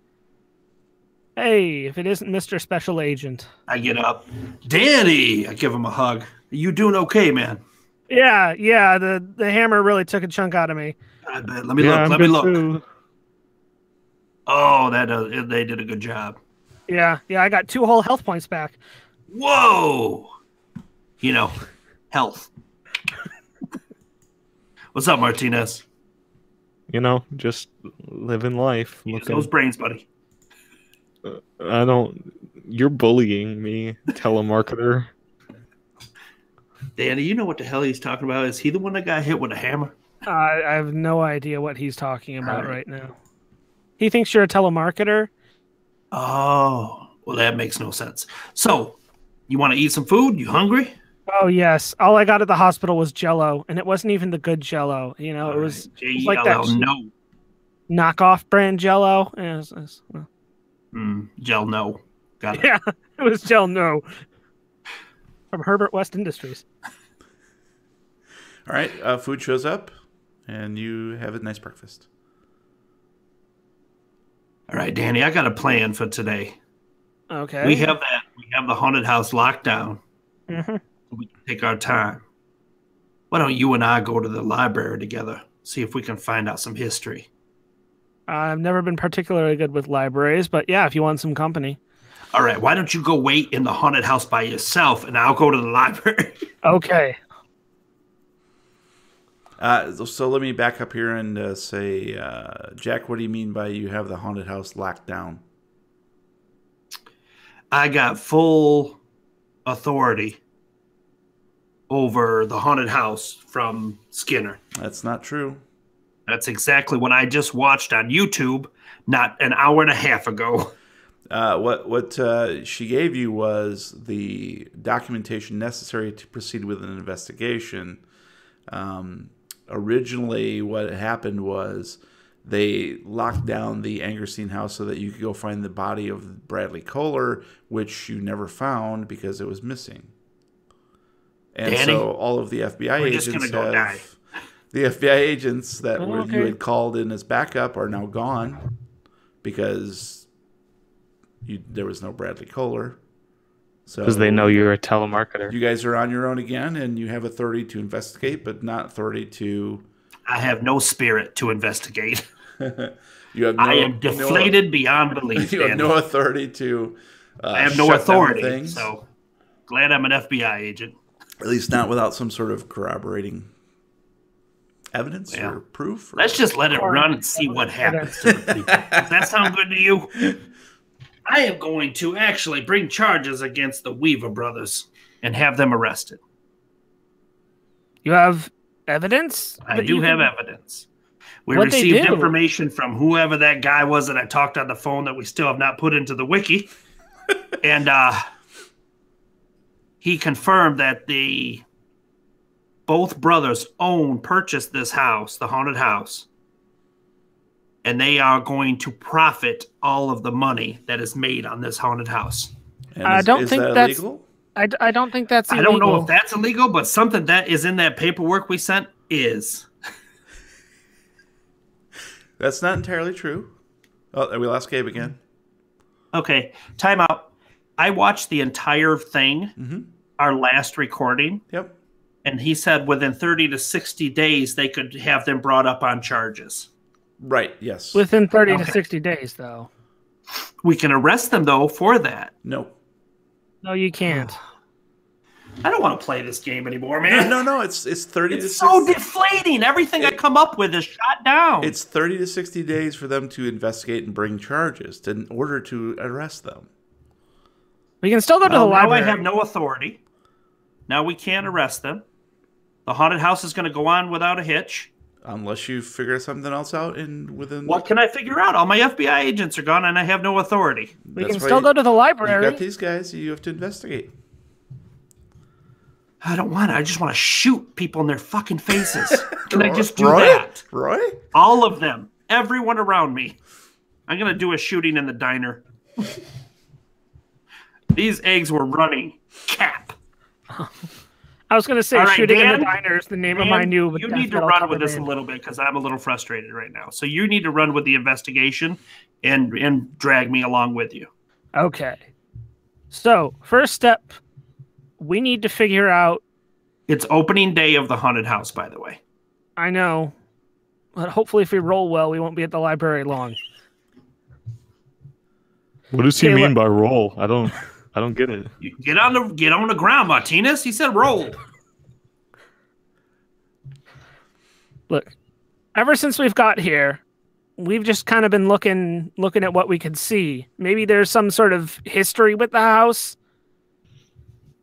[SPEAKER 2] Hey, if it isn't Mr. Special Agent.
[SPEAKER 3] I get up. Danny! I give him a hug. You doing okay, man?
[SPEAKER 2] Yeah, the hammer really took a chunk out of me.
[SPEAKER 3] I bet. Let me
[SPEAKER 4] Yeah,
[SPEAKER 3] look.
[SPEAKER 4] I'm
[SPEAKER 3] Let me
[SPEAKER 4] good
[SPEAKER 3] look.
[SPEAKER 4] too.
[SPEAKER 3] Oh, they did a good job.
[SPEAKER 2] Yeah, I got 2 whole health points back.
[SPEAKER 3] Whoa! You know, health. What's up, Martinez?
[SPEAKER 4] You know, just living life.
[SPEAKER 3] Use those brains, buddy.
[SPEAKER 4] I don't. You're bullying me, telemarketer.
[SPEAKER 3] Danny, you know what the hell he's talking about? Is he the one that got hit with a hammer?
[SPEAKER 2] I have no idea what he's talking about
[SPEAKER 3] Right.
[SPEAKER 2] right now. He thinks you're a telemarketer?
[SPEAKER 3] Oh, well, that makes no sense. So, you want to eat some food? You hungry?
[SPEAKER 2] Oh, yes. All I got at the hospital was Jell-O, and it wasn't even the good Jell-O. You know, it was like that
[SPEAKER 3] no.
[SPEAKER 2] knockoff brand Jell-O. Well,
[SPEAKER 3] Gel, no. Got it.
[SPEAKER 2] yeah, it was Jell-No from Herbert West Industries.
[SPEAKER 1] All right, food shows up, and you have a nice breakfast.
[SPEAKER 3] All right, Danny, I got a plan for today.
[SPEAKER 2] Okay.
[SPEAKER 3] We have the haunted house locked down.
[SPEAKER 2] Mhm.
[SPEAKER 3] We can take our time. Why don't you and I go to the library together, see if we can find out some history?
[SPEAKER 2] I've never been particularly good with libraries, but yeah, if you want some company.
[SPEAKER 3] All right, why don't you go wait in the haunted house by yourself, and I'll go to the library.
[SPEAKER 2] Okay.
[SPEAKER 1] So let me back up here and say, Jack, what do you mean by you have the haunted house locked down?
[SPEAKER 3] I got full authority over the haunted house from Skinner.
[SPEAKER 1] That's not true.
[SPEAKER 3] That's exactly what I just watched on YouTube not an hour and a half ago.
[SPEAKER 1] What she gave you was the documentation necessary to proceed with an investigation. Originally, what happened was they locked down the Angerstein house so that you could go find the body of Bradley Kohler, which you never found because it was missing. And
[SPEAKER 3] Danny,
[SPEAKER 1] so all of the FBI
[SPEAKER 3] we're
[SPEAKER 1] agents
[SPEAKER 3] just gonna go die.
[SPEAKER 1] The FBI agents that
[SPEAKER 2] Okay.
[SPEAKER 1] you had called in as backup are now gone because there was no Bradley Kohler. So
[SPEAKER 4] Because they know you're a telemarketer.
[SPEAKER 1] you guys are on your own again, and you have authority to investigate, but not authority to.
[SPEAKER 3] I have no spirit to investigate.
[SPEAKER 1] You have no,
[SPEAKER 3] I am deflated beyond belief.
[SPEAKER 1] You have
[SPEAKER 3] Danny.
[SPEAKER 1] no authority to.
[SPEAKER 3] I have no
[SPEAKER 1] shut down
[SPEAKER 3] authority.
[SPEAKER 1] things.
[SPEAKER 3] So glad I'm an FBI agent.
[SPEAKER 1] At least not without some sort of corroborating evidence
[SPEAKER 3] Yeah.
[SPEAKER 1] or proof. Or...
[SPEAKER 3] Let's just let it run and see what happens to the people. Does that sound good to you? I am going to actually bring charges against the Weaver brothers and have them arrested.
[SPEAKER 2] You have evidence?
[SPEAKER 3] I
[SPEAKER 2] that
[SPEAKER 3] do
[SPEAKER 2] you
[SPEAKER 3] have
[SPEAKER 2] can-
[SPEAKER 3] evidence. We
[SPEAKER 2] What'd they
[SPEAKER 3] received
[SPEAKER 2] do?
[SPEAKER 3] information from whoever that guy was that I talked on the phone that we still have not put into the wiki. And he confirmed that both brothers purchased this house, the haunted house. And they are going to profit all of the money that is made on this haunted house.
[SPEAKER 1] And
[SPEAKER 2] I don't think
[SPEAKER 1] that
[SPEAKER 2] that's-
[SPEAKER 1] illegal?
[SPEAKER 2] I don't think that's
[SPEAKER 3] I
[SPEAKER 2] illegal.
[SPEAKER 3] don't know if that's illegal, but something that is in that paperwork we sent is.
[SPEAKER 1] That's not entirely true. Oh, we lost Gabe again.
[SPEAKER 3] Okay, time out. I watched the entire thing, our last recording,
[SPEAKER 1] Yep.
[SPEAKER 3] and he said within 30 to 60 days they could have them brought up on charges.
[SPEAKER 1] Right. Yes.
[SPEAKER 2] Within 30 to
[SPEAKER 3] Okay.
[SPEAKER 2] 60 days, though.
[SPEAKER 3] We can arrest them, though, for that.
[SPEAKER 1] No.
[SPEAKER 2] No, you can't.
[SPEAKER 3] I don't want to play this game anymore, man.
[SPEAKER 1] No. It's 30 to
[SPEAKER 3] It's
[SPEAKER 1] 60.
[SPEAKER 3] so deflating. Everything I come up with is shot down.
[SPEAKER 1] It's 30 to 60 days for them to investigate and bring charges in order to arrest them.
[SPEAKER 2] We can still go to the
[SPEAKER 3] Well, now I
[SPEAKER 2] library.
[SPEAKER 3] have no authority. Now we can't arrest them. The haunted house is going to go on without a hitch.
[SPEAKER 1] Unless you figure something else out within.
[SPEAKER 3] What can I figure out? All my FBI agents are gone, and I have no authority.
[SPEAKER 2] We
[SPEAKER 1] That's
[SPEAKER 2] can
[SPEAKER 1] why
[SPEAKER 2] still go to the
[SPEAKER 1] You
[SPEAKER 2] library.
[SPEAKER 1] got these guys you have to investigate.
[SPEAKER 3] I don't want it. I just want to shoot people in their fucking faces. Can I just do
[SPEAKER 1] Roy?
[SPEAKER 3] that?
[SPEAKER 1] Roy?
[SPEAKER 3] All of them. Everyone around me. I'm going to do a shooting in the diner. These eggs were running cap.
[SPEAKER 2] I was going to say
[SPEAKER 3] All right,
[SPEAKER 2] shooting in
[SPEAKER 3] Dan,
[SPEAKER 2] the diner is the name of my new.
[SPEAKER 3] You need to run with this a little bit because I'm a little frustrated right now. So you need to run with the investigation and drag me along with you.
[SPEAKER 2] Okay. So, first step, we need to figure out.
[SPEAKER 3] It's opening day of the haunted house, by the way.
[SPEAKER 2] I know, but hopefully, if we roll well, we won't be at the library long.
[SPEAKER 4] What does he mean by roll? I don't get it.
[SPEAKER 3] You get on the ground, Martinez. He said roll.
[SPEAKER 2] Look, ever since we've got here, we've just kind of been looking at what we could see. Maybe there's some sort of history with the house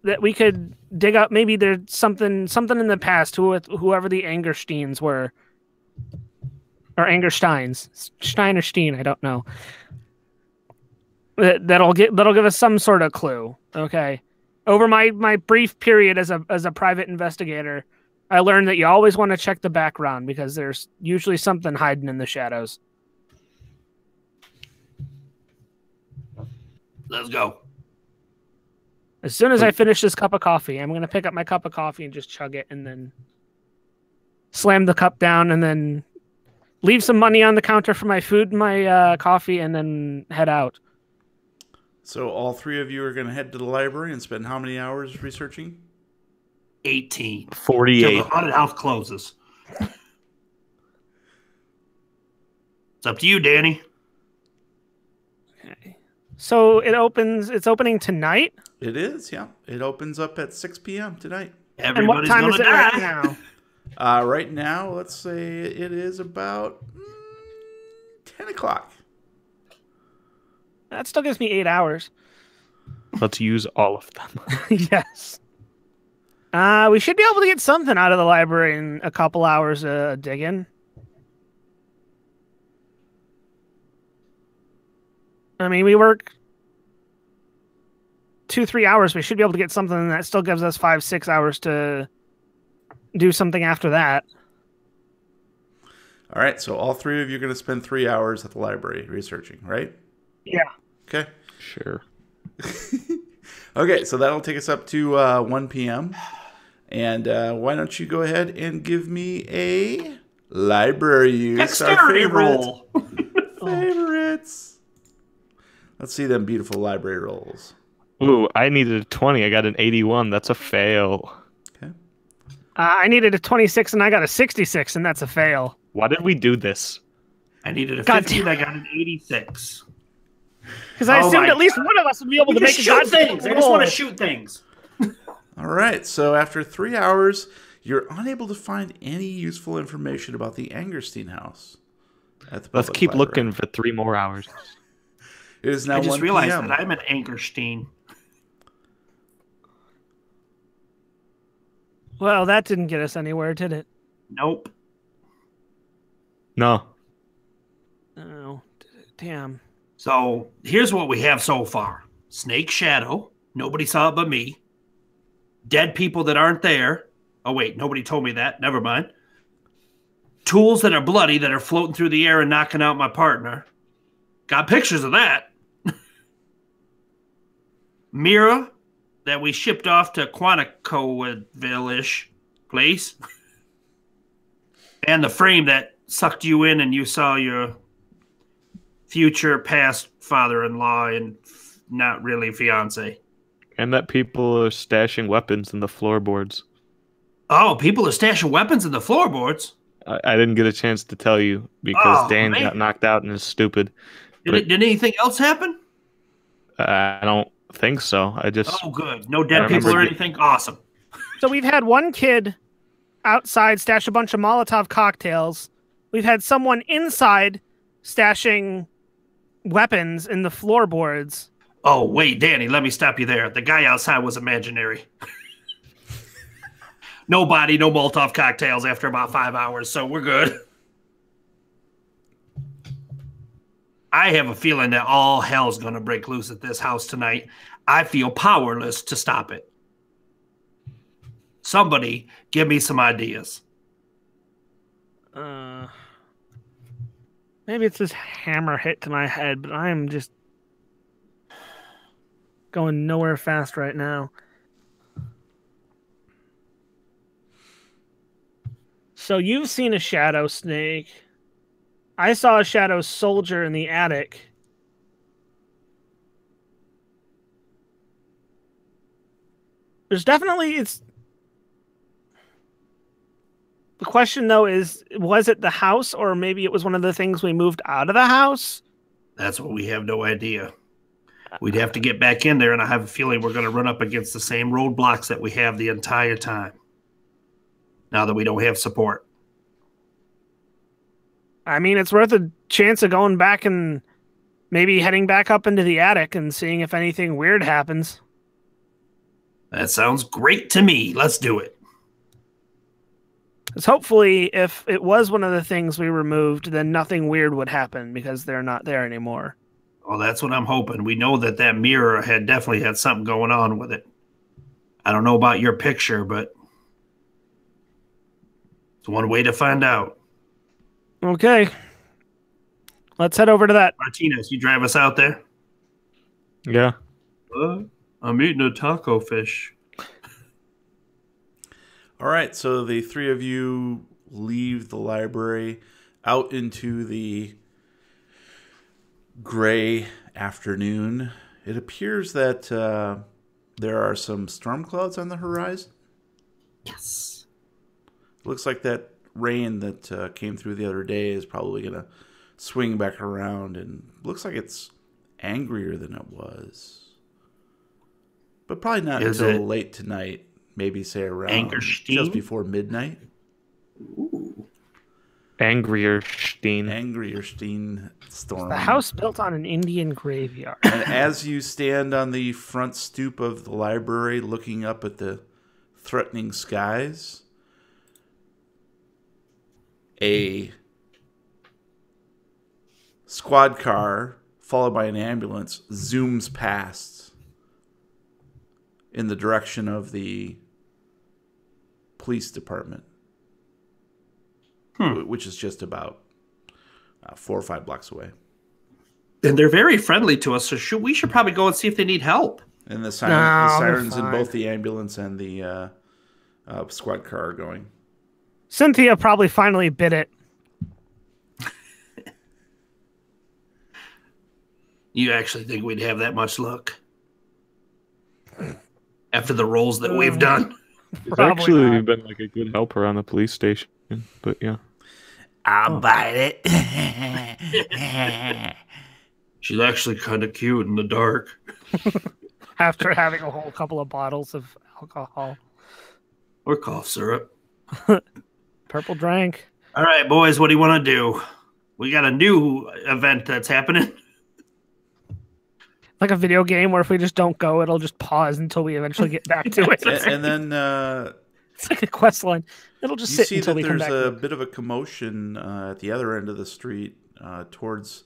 [SPEAKER 2] that we could dig up. Maybe there's something in the past with whoever the Angersteins were. Or Angersteins. Stein or Steen, I don't know. That'll give us some sort of clue. Okay. Over my brief period as a private investigator, I learned that you always want to check the background because there's usually something hiding in the shadows.
[SPEAKER 3] Let's go.
[SPEAKER 2] As soon as I finish this cup of coffee, I'm going to pick up my cup of coffee and just chug it and then slam the cup down and then leave some money on the counter for my food and my coffee and then head out.
[SPEAKER 1] So all three of you are going to head to the library and spend how many hours researching?
[SPEAKER 3] 18.
[SPEAKER 4] 48.
[SPEAKER 3] Till the haunted house closes. It's up to you, Danny.
[SPEAKER 2] Okay. So it's opening tonight?
[SPEAKER 1] It is, yeah. It opens up at 6 p.m. tonight.
[SPEAKER 3] Everybody's
[SPEAKER 2] and what time
[SPEAKER 3] gonna
[SPEAKER 2] is it
[SPEAKER 3] die.
[SPEAKER 2] right now?
[SPEAKER 1] Right now, let's say it is about 10 o'clock.
[SPEAKER 2] That still gives me 8 hours.
[SPEAKER 4] Let's use all of them.
[SPEAKER 2] Yes. We should be able to get something out of the library in a couple hours digging. I mean, we work 2-3 hours. We should be able to get something that still gives us 5-6 hours to do something after that.
[SPEAKER 1] All right, so all three of you are going to spend 3 hours at the library researching, right?
[SPEAKER 2] Yeah.
[SPEAKER 1] Okay.
[SPEAKER 4] Sure.
[SPEAKER 1] Okay, so that'll take us up to 1 p.m. And why don't you go ahead and give me a library use?
[SPEAKER 3] Dexterity roll.
[SPEAKER 1] Favorites. Let's see them beautiful library rolls.
[SPEAKER 4] Ooh, I needed a 20. I got an 81. That's a fail.
[SPEAKER 1] Okay.
[SPEAKER 2] I needed a 26 and I got a 66, and that's a fail.
[SPEAKER 4] Why did we do this?
[SPEAKER 3] I needed a
[SPEAKER 2] God
[SPEAKER 3] 50 and I got an 86.
[SPEAKER 2] Because I assumed at least one of us would be able to make a
[SPEAKER 3] shoot
[SPEAKER 2] goddamn
[SPEAKER 3] things. I just want
[SPEAKER 2] roll.
[SPEAKER 3] to shoot things.
[SPEAKER 1] All right, so after 3 hours, you're unable to find any useful information about the Angerstein house. At the
[SPEAKER 4] Let's
[SPEAKER 1] public
[SPEAKER 4] keep
[SPEAKER 1] library.
[SPEAKER 4] looking for 3 more hours.
[SPEAKER 1] It is now
[SPEAKER 3] I just
[SPEAKER 1] 1
[SPEAKER 3] realized
[SPEAKER 1] p.m.
[SPEAKER 3] that I'm an Angerstein.
[SPEAKER 2] Well, that didn't get us anywhere, did it?
[SPEAKER 3] Nope.
[SPEAKER 4] No.
[SPEAKER 2] Oh, damn.
[SPEAKER 3] So here's what we have so far. Snake Shadow. Nobody saw it but me. Dead people that aren't there. Oh, wait. Nobody told me that. Never mind. Tools that are bloody that are floating through the air and knocking out my partner. Got pictures of that. Mirror that we shipped off to Quanticoville-ish place. And the frame that sucked you in and you saw your future past father-in-law and not really fiance.
[SPEAKER 4] And that people are stashing weapons in the floorboards.
[SPEAKER 3] Oh, people are stashing weapons in the floorboards?
[SPEAKER 4] I didn't get a chance to tell you because Dan
[SPEAKER 3] man.
[SPEAKER 4] got knocked out and is stupid.
[SPEAKER 3] Did anything else happen?
[SPEAKER 4] I don't think so. I just...
[SPEAKER 3] Oh, good. No dead people or anything? Awesome.
[SPEAKER 2] So we've had one kid outside stash a bunch of Molotov cocktails. We've had someone inside stashing weapons in the floorboards.
[SPEAKER 3] Oh, wait, Danny, let me stop you there. The guy outside was imaginary. No body, no Molotov cocktails after about 5 hours, so we're good. I have a feeling that all hell's going to break loose at this house tonight. I feel powerless to stop it. Somebody give me some ideas.
[SPEAKER 2] Maybe it's this hammer hit to my head, but I am just going nowhere fast right now. So you've seen a shadow snake. I saw a shadow soldier in the attic. There's definitely the question though is, was it the house or maybe it was one of the things we moved out of the house?
[SPEAKER 3] That's what we have no idea. We'd have to get back in there, and I have a feeling we're going to run up against the same roadblocks that we have the entire time. Now that we don't have support.
[SPEAKER 2] I mean, it's worth a chance of going back and maybe heading back up into the attic and seeing if anything weird happens.
[SPEAKER 3] That sounds great to me. Let's do it.
[SPEAKER 2] Because hopefully, if it was one of the things we removed, then nothing weird would happen because they're not there anymore.
[SPEAKER 3] Well, that's what I'm hoping. We know that mirror had definitely had something going on with it. I don't know about your picture, but it's one way to find out.
[SPEAKER 2] Okay. Let's head over to that.
[SPEAKER 3] Martinez, you drive us out there?
[SPEAKER 4] Yeah.
[SPEAKER 3] I'm eating a taco fish.
[SPEAKER 1] All right, so the three of you leave the library out into the gray afternoon. It appears that there are some storm clouds on the horizon.
[SPEAKER 3] Yes.
[SPEAKER 1] Looks like that rain that came through the other day is probably going to swing back around, and looks like it's angrier than it was. But probably not until late tonight. Maybe say around just before midnight.
[SPEAKER 3] Ooh.
[SPEAKER 4] Angrier Steen
[SPEAKER 1] storm.
[SPEAKER 2] The house built on an Indian graveyard.
[SPEAKER 1] And as you stand on the front stoop of the library looking up at the threatening skies, a squad car followed by an ambulance zooms past in the direction of the police department, which is just about 4 or 5 blocks away.
[SPEAKER 3] And they're very friendly to us, so we should probably go and see if they need help.
[SPEAKER 1] And the sirens in both the ambulance and the squad car are going.
[SPEAKER 2] Cynthia probably finally bit it.
[SPEAKER 3] You actually think we'd have that much luck? After the roles that we've done?
[SPEAKER 4] It's actually been like a good helper on the police station, but yeah.
[SPEAKER 1] I'll bite
[SPEAKER 3] it. She's actually kind of cute in the dark.
[SPEAKER 2] After having a whole couple of bottles of alcohol.
[SPEAKER 3] Or cough syrup.
[SPEAKER 2] Purple drank.
[SPEAKER 3] All right, boys, what do you want to do? We got a new event that's happening.
[SPEAKER 2] Like a video game where if we just don't go, it'll just pause until we eventually get back to it.
[SPEAKER 1] And then
[SPEAKER 2] it's like a quest line. It'll just sit until we come back.
[SPEAKER 1] There's a bit of a commotion at the other end of the street towards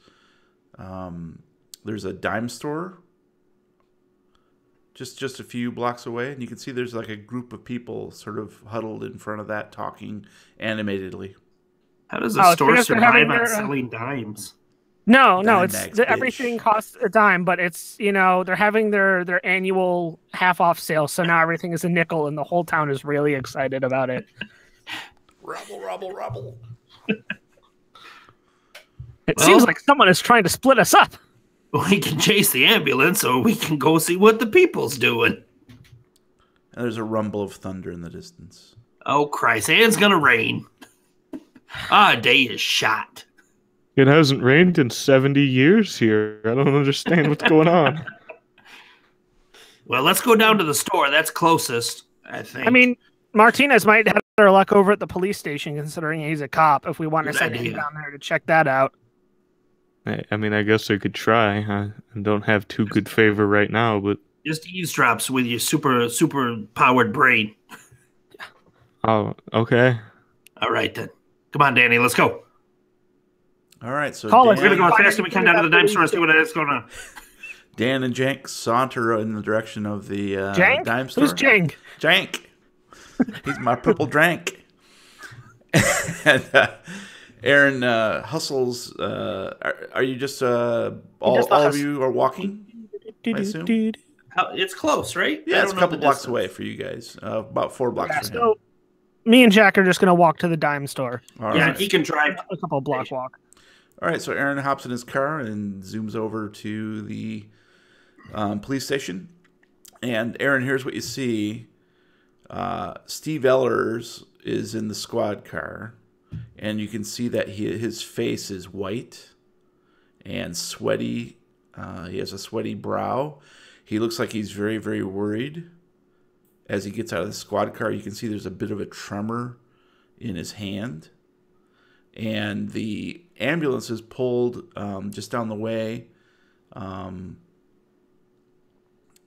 [SPEAKER 1] there's a dime store just a few blocks away, and you can see there's like a group of people sort of huddled in front of that talking animatedly.
[SPEAKER 3] How does a store survive on selling dimes?
[SPEAKER 2] No, everything costs a dime, but it's, they're having their annual half off sale, so now everything is a nickel, and the whole town is really excited about it.
[SPEAKER 1] Rubble.
[SPEAKER 2] It seems like someone is trying to split us up.
[SPEAKER 3] We can chase the ambulance, or we can go see what the people's doing.
[SPEAKER 1] And there's a rumble of thunder in the distance.
[SPEAKER 3] Oh, Christ, and it's gonna rain. Our day is shot.
[SPEAKER 4] It hasn't rained in 70 years here. I don't understand what's going on.
[SPEAKER 3] Well, let's go down to the store. That's closest, I think.
[SPEAKER 2] I mean, Martinez might have better luck over at the police station, considering he's a cop, if we want to send him down there to check that out.
[SPEAKER 4] I mean, I guess I could try. I don't have too good favor right now, but...
[SPEAKER 3] Just eavesdrops with your super powered brain.
[SPEAKER 4] Oh, okay.
[SPEAKER 3] All right, then. Come on, Danny, let's go.
[SPEAKER 1] All right, so
[SPEAKER 3] we're going to go as fast as we can down to the dime store and see what is going on.
[SPEAKER 1] Dan and Jank saunter in the direction of the dime store.
[SPEAKER 2] Who's Jank?
[SPEAKER 1] Jank. He's my purple drank. And Aaron hustles. Are you just all of you are walking? I assume?
[SPEAKER 3] It's close, right?
[SPEAKER 1] Yeah, it's a couple blocks away for you guys. About 4 blocks from him.
[SPEAKER 2] Me and Jack are just gonna walk to the dime store.
[SPEAKER 1] All
[SPEAKER 3] Yeah,
[SPEAKER 1] right.
[SPEAKER 3] he can drive.
[SPEAKER 2] A couple block walk.
[SPEAKER 1] All right, so Aaron hops in his car and zooms over to the police station. And Aaron, here's what you see. Steve Ellers is in the squad car, and you can see that his face is white and sweaty. He has a sweaty brow. He looks like he's very, very worried. As he gets out of the squad car, you can see there's a bit of a tremor in his hand. And the ambulance is pulled just down the way. And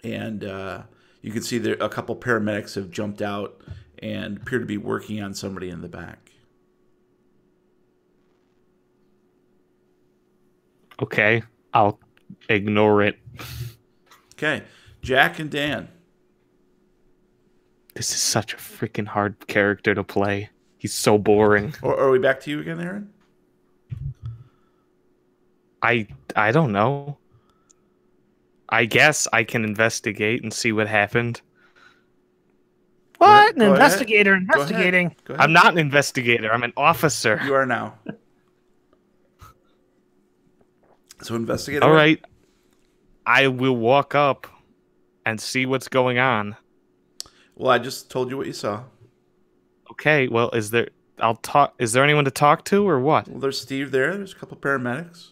[SPEAKER 1] you can see there a couple paramedics have jumped out and appear to be working on somebody in the back.
[SPEAKER 4] Okay, I'll ignore it.
[SPEAKER 1] Okay, Jack and Dan.
[SPEAKER 4] This is such a freaking hard character to play. He's so boring.
[SPEAKER 1] Or are we back to you again, Aaron?
[SPEAKER 4] I don't know. I guess I can investigate and see what happened.
[SPEAKER 2] What?
[SPEAKER 1] Go
[SPEAKER 2] An
[SPEAKER 1] ahead.
[SPEAKER 2] investigator
[SPEAKER 1] Go ahead.
[SPEAKER 2] investigating.
[SPEAKER 1] Go ahead.
[SPEAKER 4] I'm not an investigator. I'm an officer.
[SPEAKER 1] You are now. So investigate.
[SPEAKER 4] All
[SPEAKER 1] away.
[SPEAKER 4] right. I will walk up and see what's going on.
[SPEAKER 1] Well, I just told you what you saw.
[SPEAKER 4] Okay, well, is there anyone to talk to or what?
[SPEAKER 1] Well, there's Steve there. There's a couple paramedics.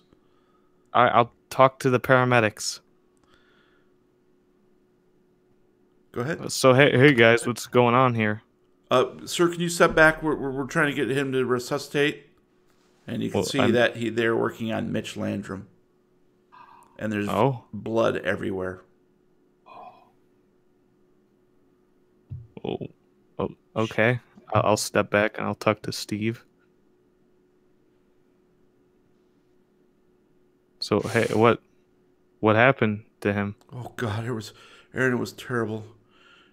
[SPEAKER 4] All right, I'll talk to the paramedics.
[SPEAKER 1] Go ahead.
[SPEAKER 4] So, hey guys, what's going on here?
[SPEAKER 1] Sir, can you step back? We're trying to get him to resuscitate. And you can see that they're working on Mitch Landrum. And there's blood everywhere.
[SPEAKER 4] Oh, okay. I'll step back and I'll talk to Steve. So, hey, what happened to him?
[SPEAKER 1] Oh God, Aaron. It was terrible.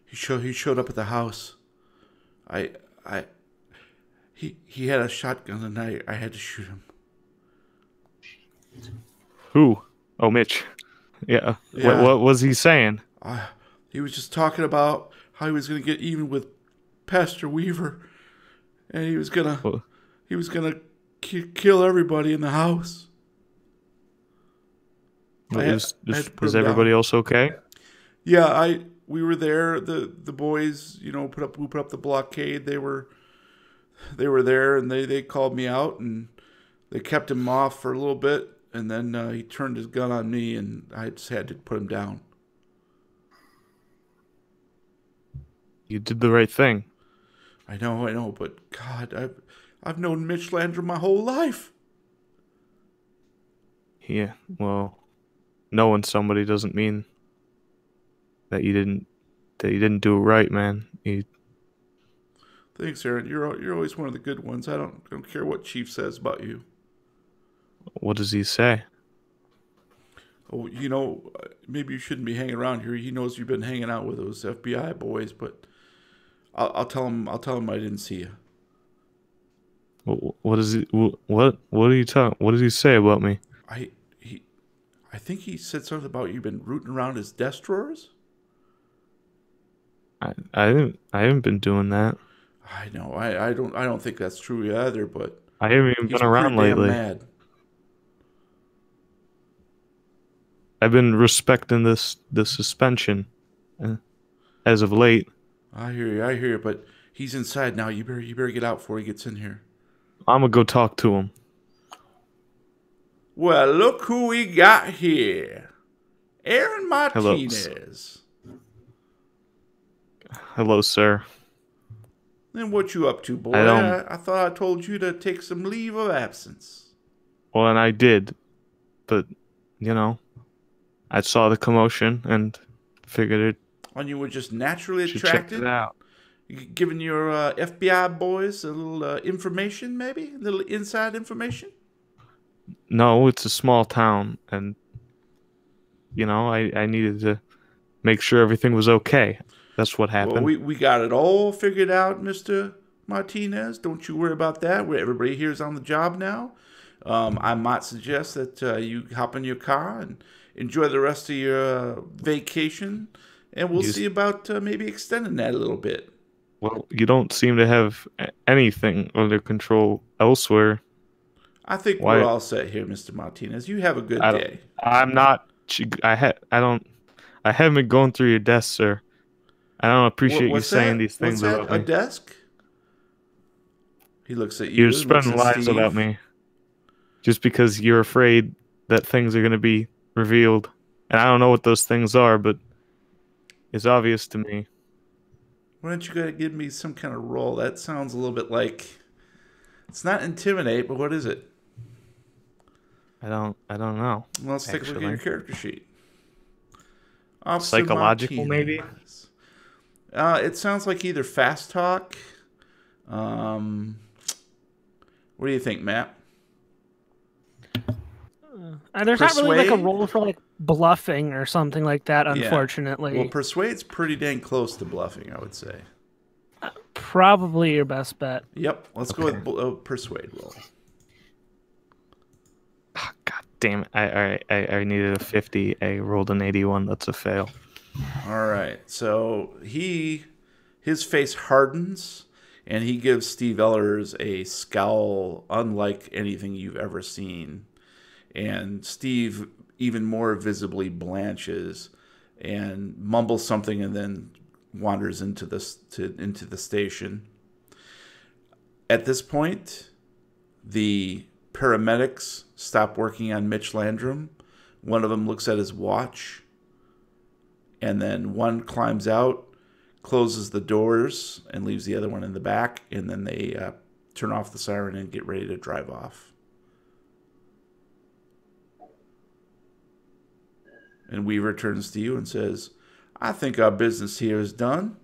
[SPEAKER 1] He showed up at the house. He had a shotgun and I had to shoot him.
[SPEAKER 4] Who? Oh, Mitch. Yeah. What was he saying?
[SPEAKER 1] He was just talking about how he was going to get even with Pastor Weaver, and he was gonna kill everybody in the house.
[SPEAKER 4] Is everybody else okay?
[SPEAKER 1] Yeah, we were there. The boys, put up the blockade. They were there, and they called me out, and they kept him off for a little bit, and then he turned his gun on me, and I just had to put him down.
[SPEAKER 4] You did the right thing.
[SPEAKER 1] I know, but God, I've known Mitch Landrum my whole life.
[SPEAKER 4] Yeah, well, knowing somebody doesn't mean that you didn't do it right, man.
[SPEAKER 1] Thanks, Aaron. You're always one of the good ones. I don't care what Chief says about you.
[SPEAKER 4] What does he say?
[SPEAKER 1] Oh, maybe you shouldn't be hanging around here. He knows you've been hanging out with those FBI boys, but I'll tell him I didn't see you.
[SPEAKER 4] What is he? What are you talking? What did he say about me?
[SPEAKER 1] I think he said something about you've been rooting around his desk drawers.
[SPEAKER 4] I haven't been doing that.
[SPEAKER 1] I know. I don't think that's true either. But
[SPEAKER 4] I haven't even been around
[SPEAKER 1] pretty damn
[SPEAKER 4] lately.
[SPEAKER 1] mad.
[SPEAKER 4] I've been respecting the suspension as of late.
[SPEAKER 1] I hear you. But he's inside now. You better get out before he gets in here.
[SPEAKER 4] I'm gonna go talk to him.
[SPEAKER 1] Well, look who we got here. Aaron Martinez.
[SPEAKER 4] Hello, sir.
[SPEAKER 1] Then what you up to, boy? I thought I told you to take some leave of absence.
[SPEAKER 4] Well, and I did. But, I saw the commotion and figured
[SPEAKER 1] And you were just naturally
[SPEAKER 4] should check
[SPEAKER 1] attracted?
[SPEAKER 4] it out.
[SPEAKER 1] You giving your FBI boys a little information, maybe? A little inside information?
[SPEAKER 4] No, it's a small town, and, I needed to make sure everything was okay. That's what happened.
[SPEAKER 1] Well, we got it all figured out, Mr. Martinez. Don't you worry about that. Everybody here is on the job now. I might suggest that you hop in your car and enjoy the rest of your vacation, and we'll see about maybe extending that a little bit.
[SPEAKER 4] Well, you don't seem to have anything under control elsewhere.
[SPEAKER 1] I think
[SPEAKER 4] Why?
[SPEAKER 1] we're all set here, Mr. Martinez. You have a good
[SPEAKER 4] I
[SPEAKER 1] day.
[SPEAKER 4] I'm not. I don't. I haven't been going through your desk, sir. I don't appreciate you
[SPEAKER 1] What's
[SPEAKER 4] saying
[SPEAKER 1] that?
[SPEAKER 4] these
[SPEAKER 1] What's
[SPEAKER 4] things
[SPEAKER 1] that?
[SPEAKER 4] about
[SPEAKER 1] A
[SPEAKER 4] me.
[SPEAKER 1] desk? He looks at you
[SPEAKER 4] You're
[SPEAKER 1] and looks
[SPEAKER 4] spreading
[SPEAKER 1] at
[SPEAKER 4] lies
[SPEAKER 1] Steve.
[SPEAKER 4] about me just because you're afraid that things are going to be revealed. And I don't know what those things are, but it's obvious to me.
[SPEAKER 1] Why don't you go ahead and give me some kind of roll? That sounds a little bit like... It's not intimidate, but what is it?
[SPEAKER 4] I don't know.
[SPEAKER 1] Well, let's take a look at your character sheet. Officer
[SPEAKER 4] Psychological, maybe?
[SPEAKER 1] Martinez. It sounds like either fast talk. What do you think, Matt?
[SPEAKER 2] There's not really like a
[SPEAKER 1] Persuade?
[SPEAKER 2] role for like bluffing or something like that, unfortunately.
[SPEAKER 1] Well, persuade's pretty dang close to bluffing, I would say.
[SPEAKER 2] Probably your best bet.
[SPEAKER 1] Yep. Let's go with persuade roll.
[SPEAKER 4] Oh, God damn it. I needed a 50. I rolled an 81. That's a fail.
[SPEAKER 1] All right. So his face hardens, and he gives Steve Ellers a scowl unlike anything you've ever seen. And Steve even more visibly blanches and mumbles something and then wanders into the station. At this point, the paramedics stop working on Mitch Landrum. One of them looks at his watch, and then one climbs out, closes the doors, and leaves the other one in the back, and then they turn off the siren and get ready to drive off. And Weaver turns to you and says, I think our business here is done.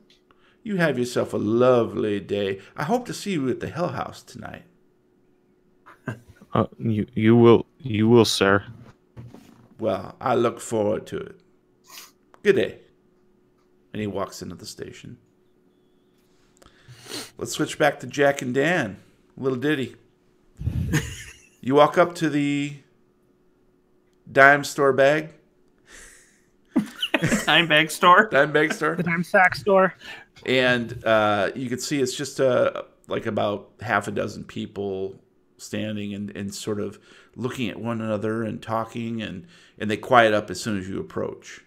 [SPEAKER 1] You have yourself a lovely day. I hope to see you at the Hell House tonight.
[SPEAKER 4] You will, sir.
[SPEAKER 1] Well, I look forward to it. Good day. And he walks into the station. Let's switch back to Jack and Dan. A little ditty. You walk up to the dime store bag.
[SPEAKER 3] Dime bag store.
[SPEAKER 1] Dime bag store.
[SPEAKER 2] The dime sack store.
[SPEAKER 1] And you can see it's just like about half a dozen people standing and sort of looking at one another and talking, and they quiet up as soon as you approach.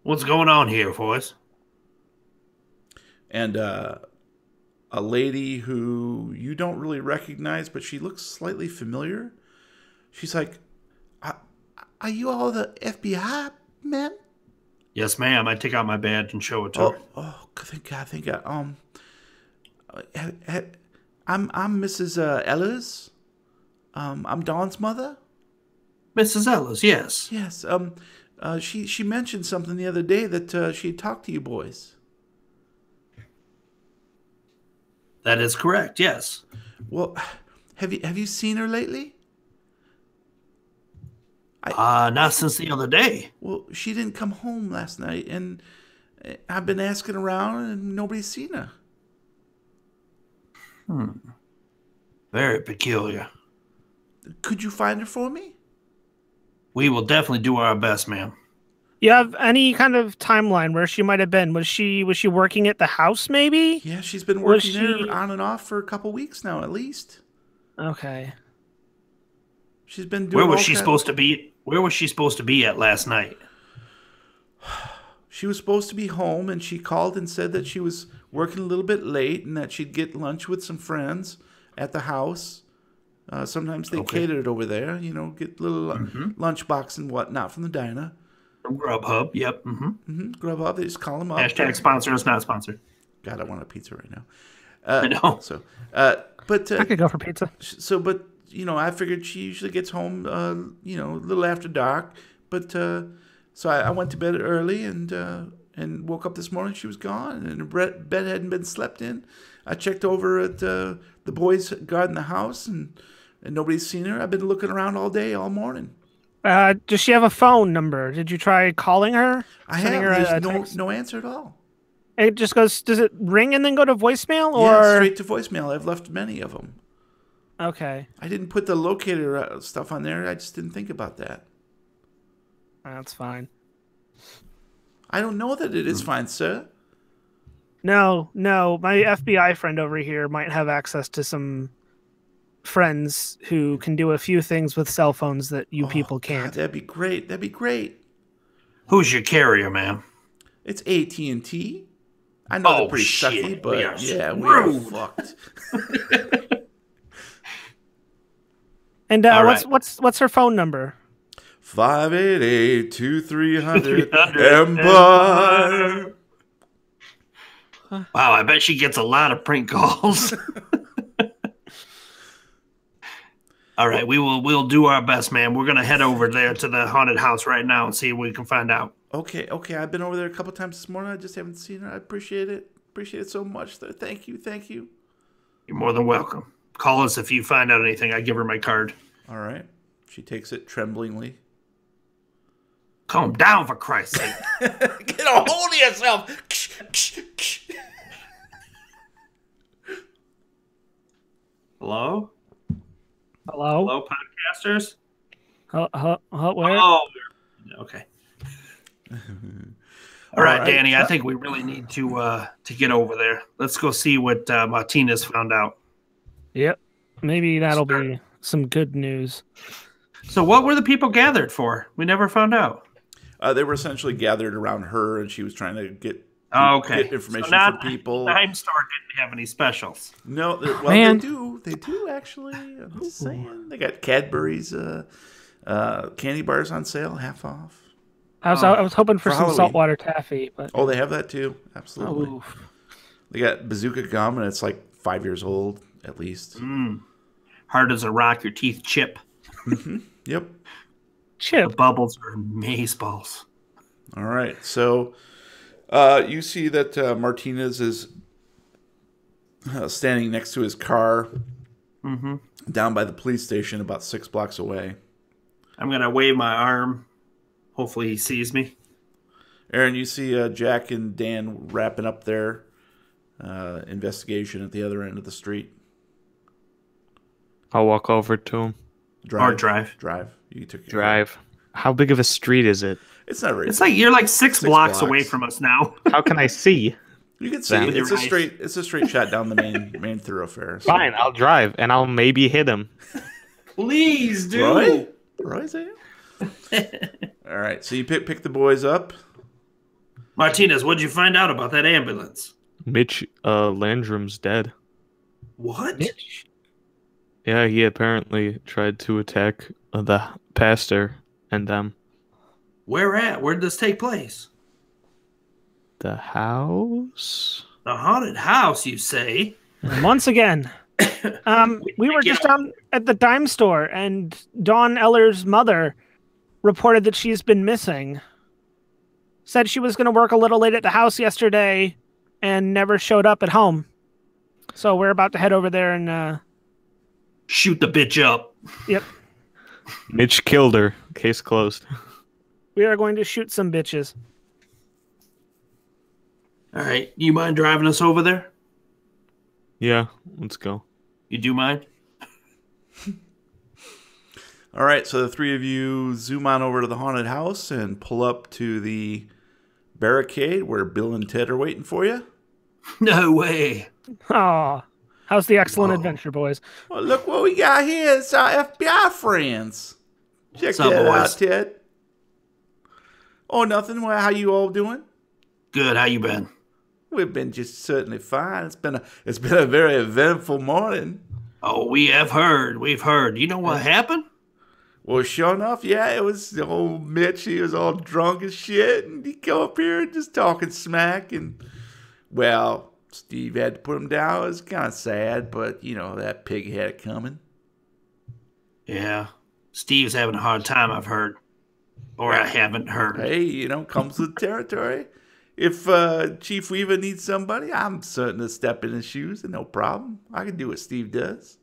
[SPEAKER 3] What's going on here, boys?
[SPEAKER 1] And a lady who you don't really recognize, but she looks slightly familiar. She's like, are you all the FBI men?
[SPEAKER 3] Yes, ma'am. I take out my badge and show it to her.
[SPEAKER 1] Oh, thank God. I'm Mrs. Ellers. I'm Dawn's mother.
[SPEAKER 3] Mrs. Ellis, yes.
[SPEAKER 1] Yes. She mentioned something the other day that she had talked to you boys.
[SPEAKER 3] That is correct, yes.
[SPEAKER 1] Well, have you seen her lately?
[SPEAKER 3] Not since the other day.
[SPEAKER 1] Well, she didn't come home last night, and I've been asking around, and nobody's seen her.
[SPEAKER 3] Very peculiar.
[SPEAKER 1] Could you find her for me?
[SPEAKER 3] We will definitely do our best, ma'am.
[SPEAKER 2] You have any kind of timeline where she might have been? Was she working at the house, maybe?
[SPEAKER 1] Yeah, she's been working there on and off for a couple weeks now, at least.
[SPEAKER 2] Okay.
[SPEAKER 1] She's been doing.
[SPEAKER 3] Where was she supposed to be? Where was she supposed to be at last night?
[SPEAKER 1] She was supposed to be home, and she called and said that she was working a little bit late and that she'd get lunch with some friends at the house. Sometimes they catered over there, get little lunchbox and whatnot from the diner.
[SPEAKER 3] From Grubhub, yep.
[SPEAKER 1] Grubhub, they just call them up.
[SPEAKER 3] Hashtag sponsor is not sponsored.
[SPEAKER 1] God, I want a pizza right now.
[SPEAKER 3] I know.
[SPEAKER 1] So, but
[SPEAKER 2] I could go for pizza.
[SPEAKER 1] I figured she usually gets home, a little after dark. But so I went to bed early and woke up this morning. She was gone, and her bed hadn't been slept in. I checked over at the boys guarding the house, and nobody's seen her. I've been looking around all day, all morning.
[SPEAKER 2] Does she have a phone number? Did you try calling her?
[SPEAKER 1] I have. There's no answer at all.
[SPEAKER 2] It just goes. Does it ring and then go to voicemail, or
[SPEAKER 1] yeah, straight to voicemail? I've left many of them.
[SPEAKER 2] Okay.
[SPEAKER 1] I didn't put the locator stuff on there. I just didn't think about that.
[SPEAKER 2] That's fine.
[SPEAKER 1] I don't know that it is fine, sir.
[SPEAKER 2] No. My FBI friend over here might have access to some friends who can do a few things with cell phones that you people can't.
[SPEAKER 1] God, that'd be great. That'd be great.
[SPEAKER 3] Who's your carrier, man?
[SPEAKER 1] It's AT&T. I know they're pretty
[SPEAKER 3] shit.
[SPEAKER 1] sucky, but we are
[SPEAKER 3] screwed.
[SPEAKER 1] fucked.
[SPEAKER 2] And
[SPEAKER 3] All right.
[SPEAKER 2] what's her phone number?
[SPEAKER 1] 588-2300 Empire.
[SPEAKER 3] Wow, I bet she gets a lot of prank calls. All right, we'll do our best, man. We're gonna head over there to the haunted house right now and see what we can find out.
[SPEAKER 1] Okay. I've been over there a couple times this morning. I just haven't seen her. I appreciate it. Appreciate it so much. Thank you.
[SPEAKER 3] You're more than welcome. Call us if you find out anything. I give her my card.
[SPEAKER 1] All right. She takes it tremblingly.
[SPEAKER 3] Calm down, for Christ's sake.
[SPEAKER 1] Get a hold of yourself.
[SPEAKER 3] Hello?
[SPEAKER 2] Hello?
[SPEAKER 3] Hello, podcasters?
[SPEAKER 2] Where?
[SPEAKER 3] Oh, okay. All right, Danny, I think we really need to get over there. Let's go see what Martinez found out.
[SPEAKER 2] Yep. Maybe that'll be some good news.
[SPEAKER 3] So what were the people gathered for? We never found out.
[SPEAKER 1] They were essentially gathered around her, and she was trying to get information from people.
[SPEAKER 3] The Dime Store didn't have any specials.
[SPEAKER 1] No, well,
[SPEAKER 2] Man.
[SPEAKER 1] they do. They do, actually. I'm just saying. They got Cadbury's candy bars on sale, half off.
[SPEAKER 2] I was hoping for some
[SPEAKER 1] Halloween.
[SPEAKER 2] saltwater taffy, but
[SPEAKER 1] Oh, they have that too. Absolutely.
[SPEAKER 2] oof.
[SPEAKER 1] They got bazooka gum, and it's like 5 years old at least.
[SPEAKER 3] Hard as a rock, your teeth chip.
[SPEAKER 1] Yep.
[SPEAKER 3] The
[SPEAKER 2] Chip.
[SPEAKER 3] bubbles are maze balls.
[SPEAKER 1] All right. So you see that Martinez is standing next to his car down by the police station about 6 blocks away.
[SPEAKER 3] I'm going to wave my arm. Hopefully he sees me.
[SPEAKER 1] Aaron, you see Jack and Dan wrapping up their investigation at the other end of the street.
[SPEAKER 4] I'll walk over to him.
[SPEAKER 3] Drive.
[SPEAKER 1] You took your
[SPEAKER 4] Drive. How big of a street is it?
[SPEAKER 1] It's not very.
[SPEAKER 3] It's like you're like six blocks
[SPEAKER 1] blocks
[SPEAKER 3] away from us now.
[SPEAKER 4] How can I see?
[SPEAKER 1] You can see
[SPEAKER 4] With
[SPEAKER 1] it's
[SPEAKER 3] your
[SPEAKER 1] a
[SPEAKER 3] eyes.
[SPEAKER 1] straight shot down the main thoroughfare. So.
[SPEAKER 4] Fine, I'll drive, and I'll maybe hit him.
[SPEAKER 3] Please do.
[SPEAKER 1] Roy's there. All right, so you pick the boys up.
[SPEAKER 3] Martinez, what'd you find out about that ambulance?
[SPEAKER 4] Mitch Landrum's dead.
[SPEAKER 3] What?
[SPEAKER 4] Yeah, he apparently tried to attack the pastor and them.
[SPEAKER 3] Where at? Where'd this take place?
[SPEAKER 4] The house?
[SPEAKER 3] The haunted house, you say?
[SPEAKER 2] And once again, we were just down at the dime store, and Dawn Eller's mother reported that she's been missing. Said she was going to work a little late at the house yesterday and never showed up at home. So we're about to head over there and...
[SPEAKER 3] Shoot the bitch up.
[SPEAKER 2] Yep.
[SPEAKER 4] Mitch killed her. Case closed.
[SPEAKER 2] We are going to shoot some bitches.
[SPEAKER 3] All right. You mind driving us over there?
[SPEAKER 4] Yeah, let's go.
[SPEAKER 3] You do mind?
[SPEAKER 1] All right, so the three of you zoom on over to the haunted house and pull up to the barricade where Bill and Ted are waiting for you.
[SPEAKER 3] No way.
[SPEAKER 2] Aw. How's the excellent adventure, boys?
[SPEAKER 1] Well, look what we got here. It's our FBI friends. Check
[SPEAKER 3] What's up,
[SPEAKER 1] that out,
[SPEAKER 3] boys?
[SPEAKER 1] Ted. Oh, nothing. Well, how you all doing?
[SPEAKER 3] Good. How you been?
[SPEAKER 1] We've been just certainly fine. It's been a very eventful morning.
[SPEAKER 3] Oh, we have heard. We've heard. You know what happened?
[SPEAKER 1] Well, sure enough, yeah, it was the old Mitch. He was all drunk as shit, and he come up here and just talking smack. And well, Steve had to put him down. It was kind of sad, but you know that pig had it coming.
[SPEAKER 3] Yeah. Steve's having a hard time, I've heard. Or I haven't heard.
[SPEAKER 1] Hey, you know, comes with the territory. If Chief Weaver needs somebody, I'm certain to step in his shoes, and no problem. I can do what Steve does.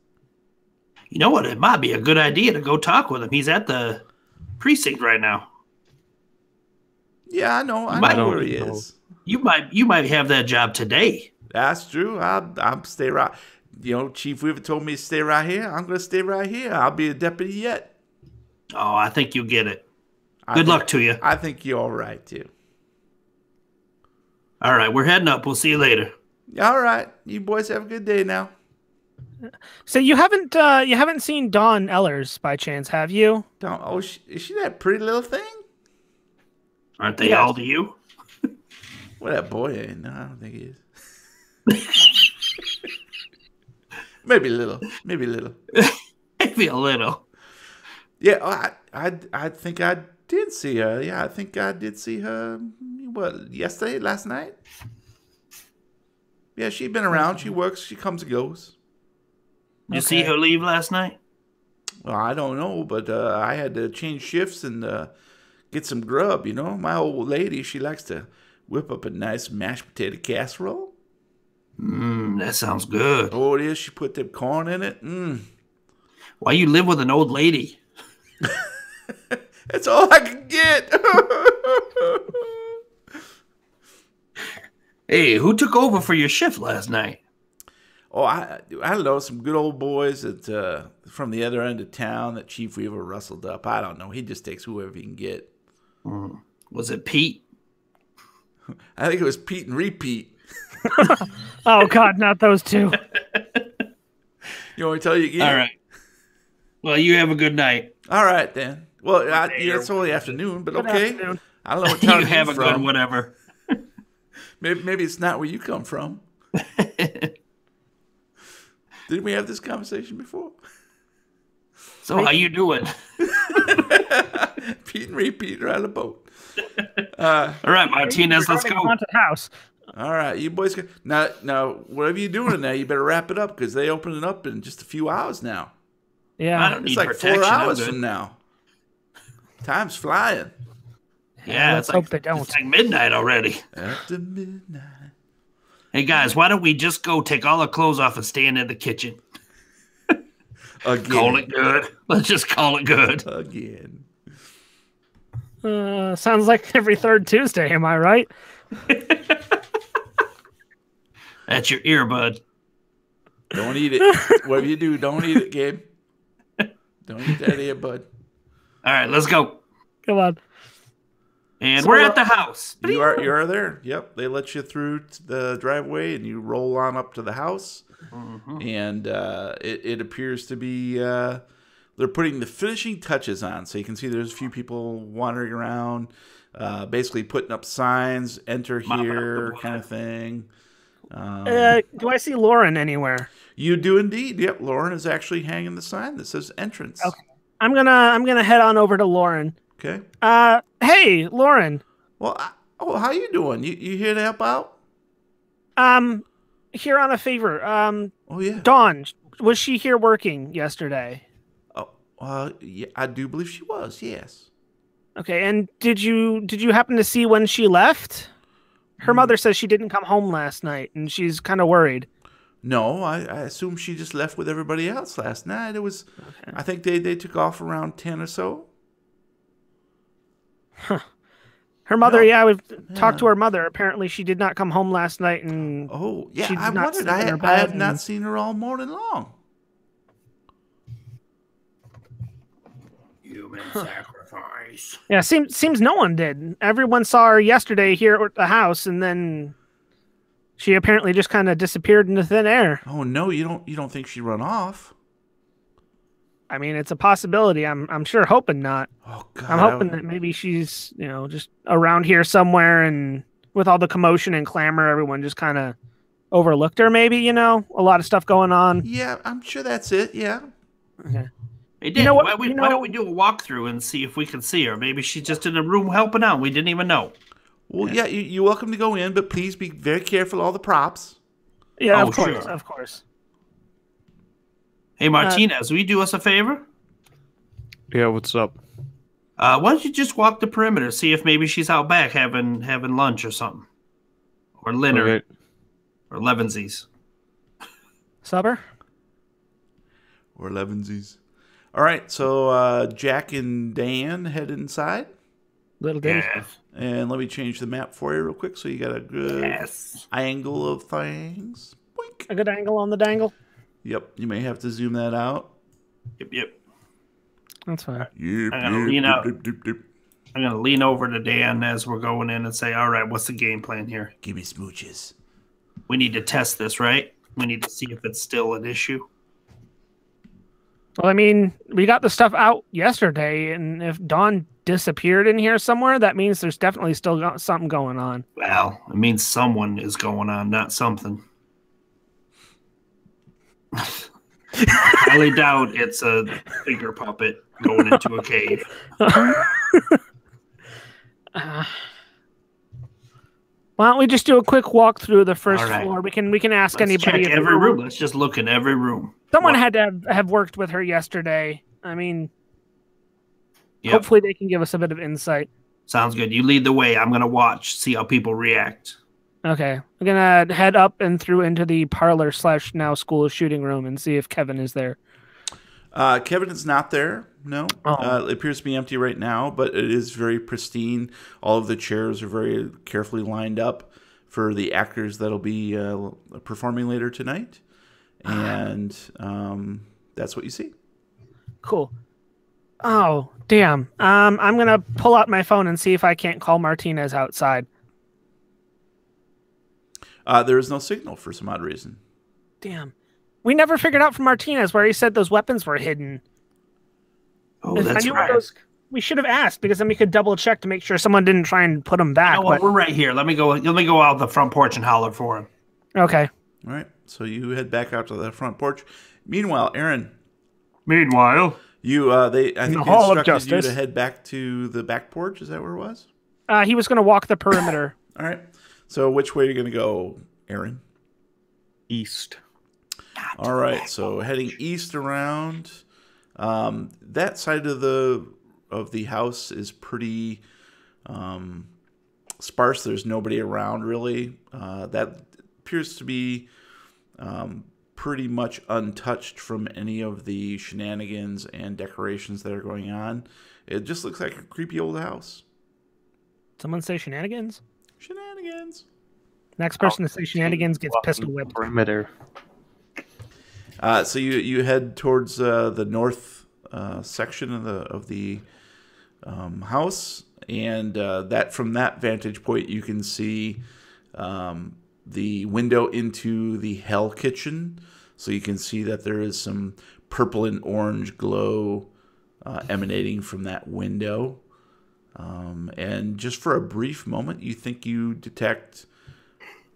[SPEAKER 3] You know what? It might be a good idea to go talk with him. He's at the precinct right now.
[SPEAKER 1] Yeah, I know where he is.
[SPEAKER 3] You might have that job today.
[SPEAKER 1] That's true. I'll stay right. You know, Chief Weaver told me to stay right here. I'm going to stay right here. I'll be a deputy yet.
[SPEAKER 3] Oh, I think you'll get it. Good luck to you.
[SPEAKER 1] I think you're all right, too.
[SPEAKER 3] All right, we're heading up. We'll see you later.
[SPEAKER 1] All right. You boys have a good day now.
[SPEAKER 2] So you haven't seen Dawn Ellers by chance, have you?
[SPEAKER 1] Don't. Oh, is she that pretty little thing?
[SPEAKER 3] Aren't they
[SPEAKER 2] Yes.
[SPEAKER 3] all to you?
[SPEAKER 1] Well, that boy ain't. No, I don't think he is. Maybe a little. Maybe a little.
[SPEAKER 3] Maybe a little.
[SPEAKER 1] Yeah, I think I did see her. Yeah, I think I did see her. What, yesterday, last night? Yeah, she'd been around. She works. She comes and goes.
[SPEAKER 3] Did you see her leave last night?
[SPEAKER 1] Well, I don't know, but I had to change shifts and get some grub. You know, my old lady, she likes to whip up a nice mashed potato casserole.
[SPEAKER 3] That sounds good.
[SPEAKER 1] Oh, it is. She put them corn in it.
[SPEAKER 3] Why you live with an old lady?
[SPEAKER 1] That's all I can get.
[SPEAKER 3] Hey, who took over for your shift last night?
[SPEAKER 1] Oh, I don't know, some good old boys that from the other end of town that Chief Weaver rustled up. I don't know. He just takes whoever he can get.
[SPEAKER 3] Was it Pete?
[SPEAKER 1] I think it was Pete and Repeat.
[SPEAKER 2] Oh God, not those two.
[SPEAKER 1] You want me to tell you again?
[SPEAKER 3] All right. Well, you have a good night.
[SPEAKER 1] All right, then. Well, it's only afternoon, but
[SPEAKER 2] Good
[SPEAKER 1] okay.
[SPEAKER 2] afternoon.
[SPEAKER 1] I don't know what town
[SPEAKER 3] You have a
[SPEAKER 1] from.
[SPEAKER 3] good whatever.
[SPEAKER 1] Maybe it's not where you come from. Didn't we have this conversation before?
[SPEAKER 3] So how you doing?
[SPEAKER 1] Pete and Repeat are on a boat.
[SPEAKER 3] All right, Martinez, let's
[SPEAKER 2] Regarding
[SPEAKER 3] go.
[SPEAKER 2] Haunted house.
[SPEAKER 1] All right, you boys. Now, whatever you're doing now, you better wrap it up because they open it up in just a few hours now.
[SPEAKER 3] I
[SPEAKER 2] Yeah.
[SPEAKER 3] don't
[SPEAKER 1] It's
[SPEAKER 3] need
[SPEAKER 1] like
[SPEAKER 3] protection.
[SPEAKER 1] 4
[SPEAKER 3] I'm
[SPEAKER 1] hours
[SPEAKER 3] good.
[SPEAKER 1] from now. Time's flying.
[SPEAKER 3] Yeah,
[SPEAKER 2] Let's
[SPEAKER 3] it's
[SPEAKER 2] hope
[SPEAKER 3] like,
[SPEAKER 2] they don't.
[SPEAKER 3] it's like midnight already.
[SPEAKER 1] After midnight.
[SPEAKER 3] Hey, guys, why don't we just go take all our clothes off and stand in the kitchen?
[SPEAKER 1] Again.
[SPEAKER 3] Call it good. Let's just call it good.
[SPEAKER 1] Again.
[SPEAKER 2] Sounds like every third Tuesday. Am I right?
[SPEAKER 3] That's your earbud.
[SPEAKER 1] Don't eat it. Whatever you do, don't eat it, Gabe. Don't eat that earbud.
[SPEAKER 3] All right, let's go.
[SPEAKER 2] Come on.
[SPEAKER 3] And
[SPEAKER 2] So,
[SPEAKER 3] we're at the house.
[SPEAKER 1] You are there. Yep. They let you through the driveway and you roll on up to the house. And it appears to be they're putting the finishing touches on. So you can see there's a few people wandering around, basically putting up signs, enter here, kind of thing.
[SPEAKER 2] Do I see Lauren anywhere?
[SPEAKER 1] You do indeed. Yep. Lauren is actually hanging the sign that says entrance.
[SPEAKER 2] Okay. I'm gonna head on over to Lauren.
[SPEAKER 1] Okay.
[SPEAKER 2] Hey, Lauren.
[SPEAKER 1] Well, how you doing? You here to help out?
[SPEAKER 2] Here on a favor.
[SPEAKER 1] Oh yeah.
[SPEAKER 2] Dawn, was she here working yesterday?
[SPEAKER 1] Oh, yeah, I do believe she was. Yes.
[SPEAKER 2] Okay, and did you happen to see when she left? Her mother says she didn't come home last night, and she's kind of worried.
[SPEAKER 1] No, I assume she just left with everybody else last night. It was, I think they took off around 10 or so.
[SPEAKER 2] Her mother,
[SPEAKER 1] No.
[SPEAKER 2] we've talked to her mother. Apparently, she did not come home last night, and
[SPEAKER 1] Oh, yeah,
[SPEAKER 2] she did
[SPEAKER 1] I
[SPEAKER 2] not
[SPEAKER 1] wondered.
[SPEAKER 2] sleep in her
[SPEAKER 1] I
[SPEAKER 2] bed
[SPEAKER 1] have not
[SPEAKER 2] and-
[SPEAKER 1] seen her all morning long.
[SPEAKER 3] Human sacrifice.
[SPEAKER 2] yeah, seems no one did. Everyone saw her yesterday here at the house, and then she apparently just kind of disappeared into thin air.
[SPEAKER 1] Oh no, you don't think she run off?
[SPEAKER 2] I mean, it's a possibility. I'm sure hoping not.
[SPEAKER 1] Oh God,
[SPEAKER 2] I'm hoping that maybe she's, just around here somewhere, and with all the commotion and clamor, everyone just kind of overlooked her. Maybe, a lot of stuff going on.
[SPEAKER 1] Yeah, I'm sure that's it. Yeah.
[SPEAKER 2] Okay.
[SPEAKER 3] Hey, Dan,
[SPEAKER 2] know what-
[SPEAKER 3] why
[SPEAKER 2] you
[SPEAKER 3] don't
[SPEAKER 2] know-
[SPEAKER 3] we do a walkthrough and see if we can see her? Maybe she's just in a room helping out. We didn't even know.
[SPEAKER 1] Well, yeah, you're welcome to go in, but please be very careful of all the props.
[SPEAKER 2] Yeah,
[SPEAKER 3] Oh,
[SPEAKER 2] of course,
[SPEAKER 3] sure.
[SPEAKER 2] of course.
[SPEAKER 3] Hey, Martinez, will you do us a favor?
[SPEAKER 4] Yeah, what's up?
[SPEAKER 3] Why don't you just walk the perimeter, see if maybe she's out back having lunch or something, or dinner,
[SPEAKER 4] Okay.
[SPEAKER 3] or Levensies.
[SPEAKER 2] Supper?
[SPEAKER 1] Or Levensies. All right, so Jack and Dan head inside.
[SPEAKER 2] Little ditty.
[SPEAKER 3] Yes.
[SPEAKER 1] And let me change the map for you real quick so you got a good
[SPEAKER 3] Yes.
[SPEAKER 1] angle of things. Boink.
[SPEAKER 2] A good angle on the dangle?
[SPEAKER 1] Yep, you may have to zoom that out.
[SPEAKER 3] Yep.
[SPEAKER 2] That's fine.
[SPEAKER 1] Yep,
[SPEAKER 3] I'm gonna lean out.
[SPEAKER 1] yep.
[SPEAKER 3] I'm going to lean over to Dan as we're going in and say, all right, what's the game plan here?
[SPEAKER 1] Give me smooches.
[SPEAKER 3] We need to test this, right? We need to see if it's still an issue.
[SPEAKER 2] Well, I mean, we got the stuff out yesterday, and if Dawn disappeared in here somewhere, that means there's definitely still something going on.
[SPEAKER 3] Well, it means someone is going on, not something. Highly doubt it's a finger puppet going into a cave.
[SPEAKER 2] Why don't we just do a quick walk through the first
[SPEAKER 3] All right.
[SPEAKER 2] floor? We can ask
[SPEAKER 3] Let's
[SPEAKER 2] anybody.
[SPEAKER 3] check every room. Let's just look in every room.
[SPEAKER 2] Someone had to have worked with her yesterday. I mean,
[SPEAKER 3] Yep.
[SPEAKER 2] hopefully they can give us a bit of insight.
[SPEAKER 3] Sounds good. You lead the way. I'm going to watch, see how people react.
[SPEAKER 2] Okay, I'm gonna head up and through into the parlor / now school shooting room and see if Kevin is there.
[SPEAKER 1] Kevin is not there. No, it appears to be empty right now, but it is very pristine. All of the chairs are very carefully lined up for the actors that'll be performing later tonight, and that's what you see.
[SPEAKER 2] Cool. Oh, damn. I'm gonna pull out my phone and see if I can't call Martinez outside.
[SPEAKER 1] There is no signal for some odd reason.
[SPEAKER 2] Damn. We never figured out from Martinez where he said those weapons were hidden.
[SPEAKER 3] Oh,
[SPEAKER 2] If I
[SPEAKER 3] that's
[SPEAKER 2] knew where
[SPEAKER 3] right.
[SPEAKER 2] we should have asked, because then we could double check to make sure someone didn't try and put them back.
[SPEAKER 3] You know what? We're right here. Let me go out the front porch and holler for him.
[SPEAKER 2] Okay.
[SPEAKER 1] All right, so you head back out to the front porch. Meanwhile, Aaron,
[SPEAKER 3] Meanwhile,
[SPEAKER 1] I think
[SPEAKER 2] the
[SPEAKER 1] they
[SPEAKER 2] Hall of
[SPEAKER 1] instructed you
[SPEAKER 2] Justice.
[SPEAKER 1] to head back to the back porch. Is that where it was?
[SPEAKER 2] He was gonna walk the perimeter.
[SPEAKER 1] All right. So which way are you going to go, Aaron?
[SPEAKER 4] East.
[SPEAKER 1] All right. So heading east around. That side of the house is pretty sparse. There's nobody around really. That appears to be pretty much untouched from any of the shenanigans and decorations that are going on. It just looks like a creepy old house.
[SPEAKER 2] Someone say shenanigans?
[SPEAKER 1] Shenanigans.
[SPEAKER 2] Next person to say shenanigans gets pistol whipped.
[SPEAKER 4] Perimeter.
[SPEAKER 1] So you head towards the north section of the house, and that from that vantage point you can see the window into the Hell Kitchen. So you can see that there is some purple and orange glow emanating from that window. And just for a brief moment, you think you detect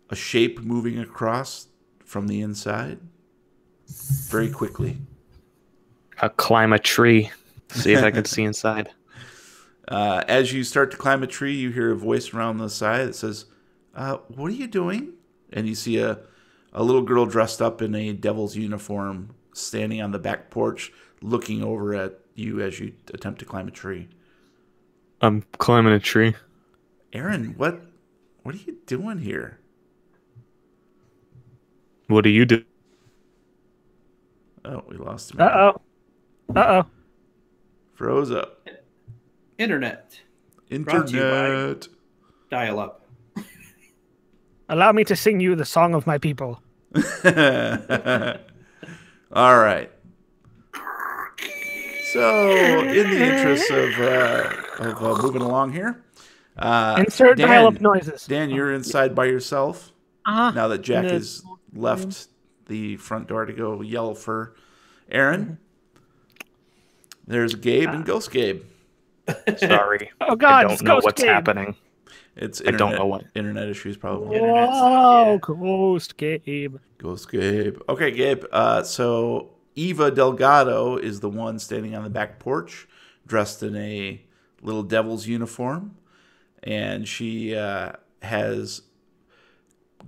[SPEAKER 1] a shape moving across from the inside very quickly.
[SPEAKER 4] I'll climb a tree. See if I can see inside.
[SPEAKER 1] As you start to climb a tree, you hear a voice around the side that says, what are you doing? And you see a little girl dressed up in a devil's uniform standing on the back porch looking over at you as you attempt to climb a tree.
[SPEAKER 4] I'm climbing a tree.
[SPEAKER 1] Aaron, what are you doing here?
[SPEAKER 4] What do you do?
[SPEAKER 1] Oh, we lost him.
[SPEAKER 2] Uh-oh.
[SPEAKER 1] Froze up.
[SPEAKER 3] internet. Brought to you by-
[SPEAKER 1] Internet.
[SPEAKER 3] Dial up.
[SPEAKER 2] Allow me to sing you the song of my people.
[SPEAKER 1] All right. So, in the interest of moving along here,
[SPEAKER 2] Insert dial-up noises.
[SPEAKER 1] Dan, you're inside by yourself now that Jack
[SPEAKER 2] In the-
[SPEAKER 1] has left the front door to go yell for Aaron. There's Gabe and Ghost Gabe.
[SPEAKER 4] Sorry.
[SPEAKER 2] Oh God,
[SPEAKER 4] I
[SPEAKER 2] it's
[SPEAKER 4] don't know
[SPEAKER 2] Ghost
[SPEAKER 4] what's
[SPEAKER 2] Gabe.
[SPEAKER 4] happening.
[SPEAKER 1] It's
[SPEAKER 4] I don't know what.
[SPEAKER 1] internet issues probably.
[SPEAKER 2] Whoa, Ghost Gabe.
[SPEAKER 1] Ghost Gabe. Okay, Gabe. So Eva Delgado is the one standing on the back porch, dressed in a little devil's uniform, and she has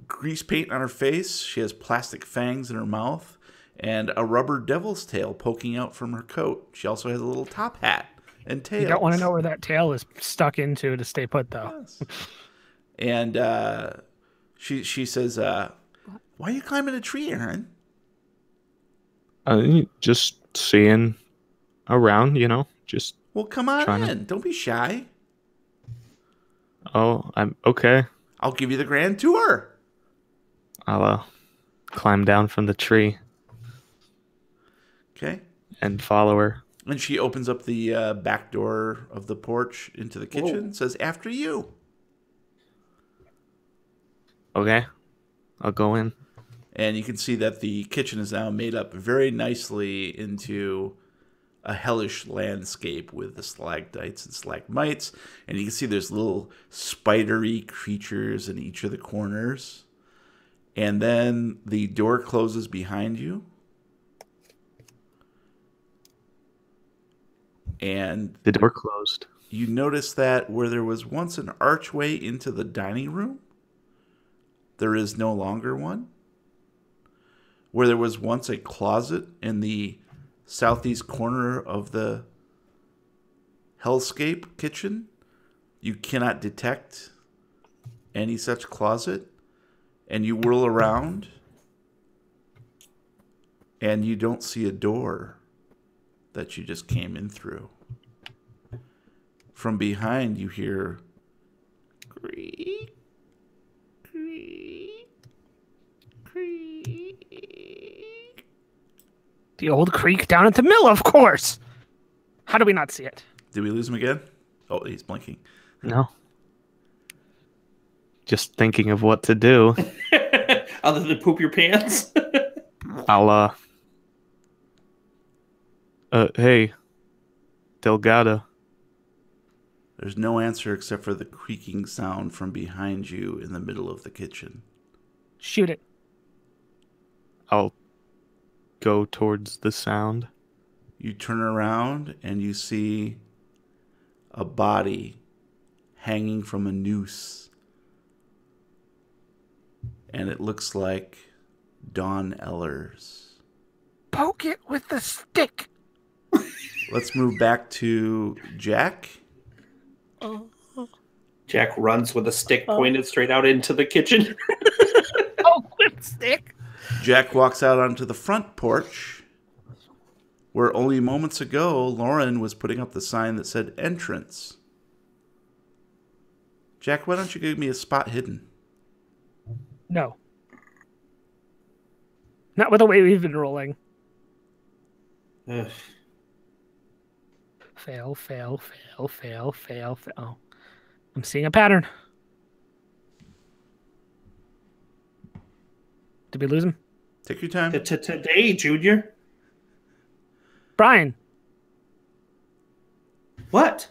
[SPEAKER 1] grease paint on her face. She has plastic fangs in her mouth, and a rubber devil's tail poking out from her coat. She also has a little top hat and tail.
[SPEAKER 2] You don't want to know where that tail is stuck into to stay put, though.
[SPEAKER 1] Yes. And she says, "Why are you climbing a tree, Aaron?"
[SPEAKER 4] Just seeing around, just.
[SPEAKER 1] Well, come on
[SPEAKER 4] Trying to-
[SPEAKER 1] in. Don't be shy.
[SPEAKER 4] Oh, I'm okay.
[SPEAKER 1] I'll give you the grand tour.
[SPEAKER 4] I'll climb down from the tree
[SPEAKER 1] Okay.
[SPEAKER 4] and follow her.
[SPEAKER 1] And she opens up the back door of the porch into the kitchen.
[SPEAKER 3] Whoa.
[SPEAKER 1] Says, "After you."
[SPEAKER 4] Okay. I'll go in.
[SPEAKER 1] And you can see that the kitchen is now made up very nicely into a hellish landscape with the stalactites and stalagmites. And you can see there's little spidery creatures in each of the corners. And then the door closes behind you. And
[SPEAKER 4] The door closed.
[SPEAKER 1] you notice that where there was once an archway into the dining room, there is no longer one. Where there was once a closet in the southeast corner of the hellscape kitchen, you cannot detect any such closet. And you whirl around, and you don't see a door that you just came in through. From behind, you hear creak, creak, creak.
[SPEAKER 2] The old creek down at the mill, of course. How do we not see it?
[SPEAKER 1] Did we lose him again? Oh, he's blinking.
[SPEAKER 4] No. Just thinking of what to do.
[SPEAKER 3] Other than poop your pants.
[SPEAKER 4] I'll, hey, Delgado.
[SPEAKER 1] There's no answer except for the creaking sound from behind you in the middle of the kitchen.
[SPEAKER 2] Shoot it.
[SPEAKER 4] I'll go towards the sound.
[SPEAKER 1] You turn around and you see a body hanging from a noose. And it looks like Dawn Ellers.
[SPEAKER 2] Poke it with the stick.
[SPEAKER 1] Let's move back to Jack.
[SPEAKER 3] Jack runs with a stick pointed straight out into the kitchen.
[SPEAKER 2] Poke with stick.
[SPEAKER 1] Jack walks out onto the front porch, where only moments ago Lauren was putting up the sign that said entrance. Jack, why don't you give me a spot hidden?
[SPEAKER 2] No. Not with the way we've been rolling.
[SPEAKER 3] Ugh.
[SPEAKER 2] Fail, fail, fail, fail, fail, fail. Oh. I'm seeing a pattern. Did we lose him?
[SPEAKER 1] Take your time.
[SPEAKER 3] Today, Junior.
[SPEAKER 2] Brian,
[SPEAKER 3] What?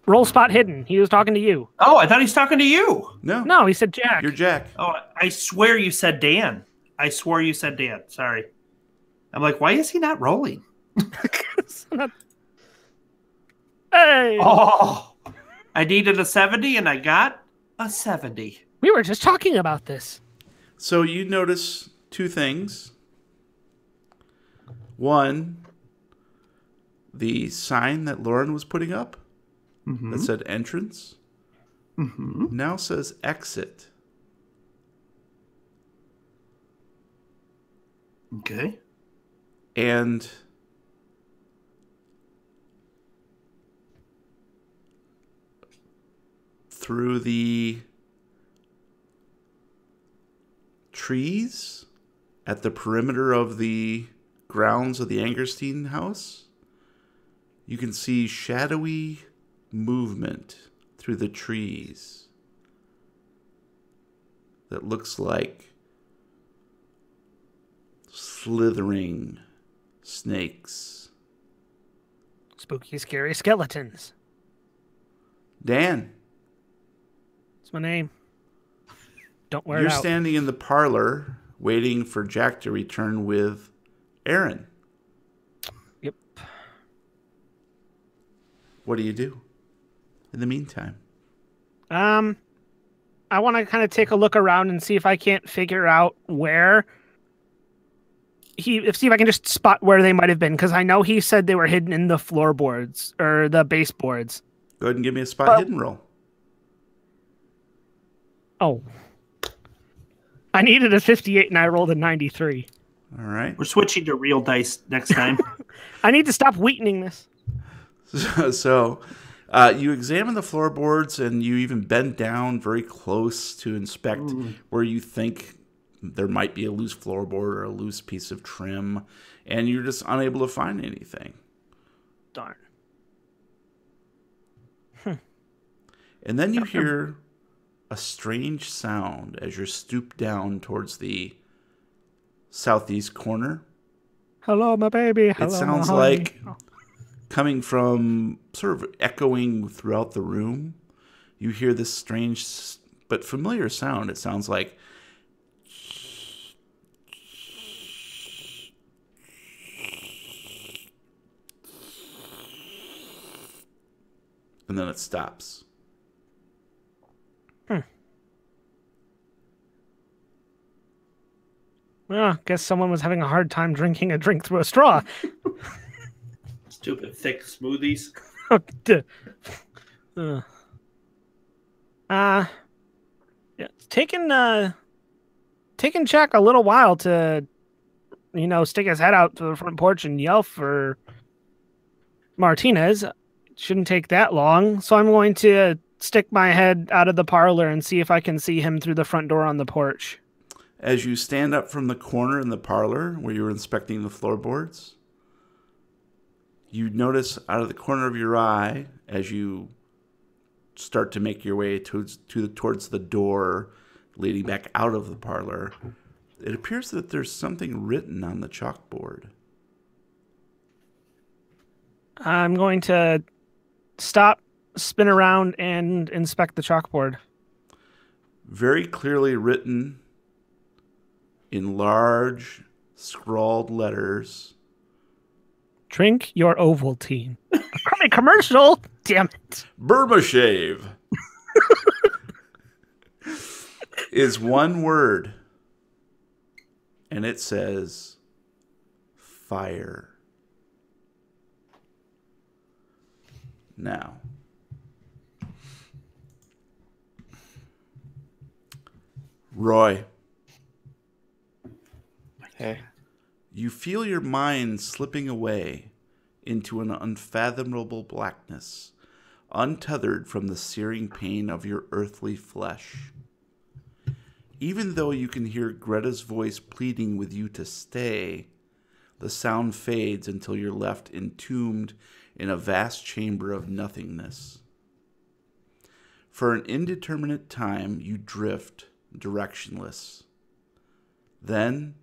[SPEAKER 2] roll spot hidden. He was talking to you.
[SPEAKER 3] Oh, I thought he's talking to you.
[SPEAKER 1] No,
[SPEAKER 2] No, he said Jack.
[SPEAKER 1] you're Jack.
[SPEAKER 3] Oh, I swear you said Dan. I swore you said Dan. Sorry. I'm like, why is he not rolling?
[SPEAKER 2] Hey!
[SPEAKER 3] Oh, I needed a 70 and I got a 70.
[SPEAKER 2] We were just talking about this.
[SPEAKER 1] So you notice two things. One, the sign that Lauren was putting up that said entrance now says exit.
[SPEAKER 3] Okay.
[SPEAKER 1] And through the trees at the perimeter of the grounds of the Angerstein house, you can see shadowy movement through the trees that looks like slithering snakes.
[SPEAKER 2] Spooky, scary skeletons.
[SPEAKER 1] Dan,
[SPEAKER 2] That's my name. Don't wear
[SPEAKER 1] you're
[SPEAKER 2] it out.
[SPEAKER 1] standing in the parlor waiting for Jack to return with Aaron.
[SPEAKER 2] Yep.
[SPEAKER 1] What do you do in the meantime?
[SPEAKER 2] I want to kind of take a look around and see if I can't figure out where see if I can just spot where they might have been, because I know he said they were hidden in the floorboards or the baseboards.
[SPEAKER 1] Go ahead and give me a spot hidden roll.
[SPEAKER 2] Oh. I needed a 58 and I rolled a 93.
[SPEAKER 1] All right.
[SPEAKER 3] We're switching to real dice next time.
[SPEAKER 2] I need to stop wheatening this.
[SPEAKER 1] So you examine the floorboards and you even bend down very close to inspect where you think there might be a loose floorboard or a loose piece of trim, and you're just unable to find anything.
[SPEAKER 2] Darn.
[SPEAKER 1] And then you hear a strange sound as you're stooped down towards the southeast corner.
[SPEAKER 2] Hello, my baby. Hello,
[SPEAKER 1] It sounds
[SPEAKER 2] my honey.
[SPEAKER 1] like coming from sort of echoing throughout the room. You hear this strange but familiar sound. It sounds like and then it stops.
[SPEAKER 2] Well, guess someone was having a hard time drinking a drink through a straw.
[SPEAKER 3] Stupid thick smoothies.
[SPEAKER 2] Yeah, it's taken Jack a little while to, stick his head out to the front porch and yell for Martinez. It shouldn't take that long, so I'm going to stick my head out of the parlor and see if I can see him through the front door on the porch.
[SPEAKER 1] As you stand up from the corner in the parlor where you were inspecting the floorboards, you notice out of the corner of your eye as you start to make your way towards the door leading back out of the parlor, it appears that there's something written on the chalkboard.
[SPEAKER 2] I'm going to stop, spin around, and inspect the chalkboard.
[SPEAKER 1] Very clearly written in large scrawled letters.
[SPEAKER 2] Drink your Ovaltine. A commercial? Damn it.
[SPEAKER 1] Burma Shave is one word, and it says fire. Now, Roy,
[SPEAKER 4] Hey.
[SPEAKER 1] you feel your mind slipping away into an unfathomable blackness, untethered from the searing pain of your earthly flesh. Even though you can hear Greta's voice pleading with you to stay, the sound fades until you're left entombed in a vast chamber of nothingness. For an indeterminate time, you drift, directionless. Then,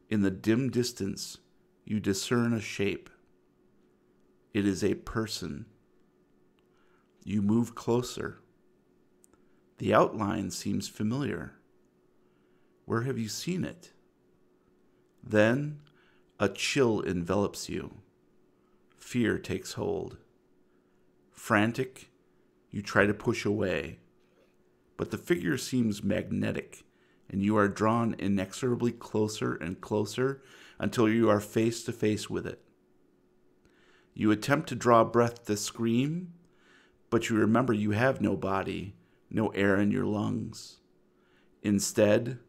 [SPEAKER 1] in the dim distance, you discern a shape. It is a person. You move closer. The outline seems familiar. Where have you seen it? Then, a chill envelops you. Fear takes hold. Frantic, you try to push away, but the figure seems magnetic, and you are drawn inexorably closer and closer until you are face to face with it. You attempt to draw breath to scream, but you remember you have no body, no air in your lungs. Instead,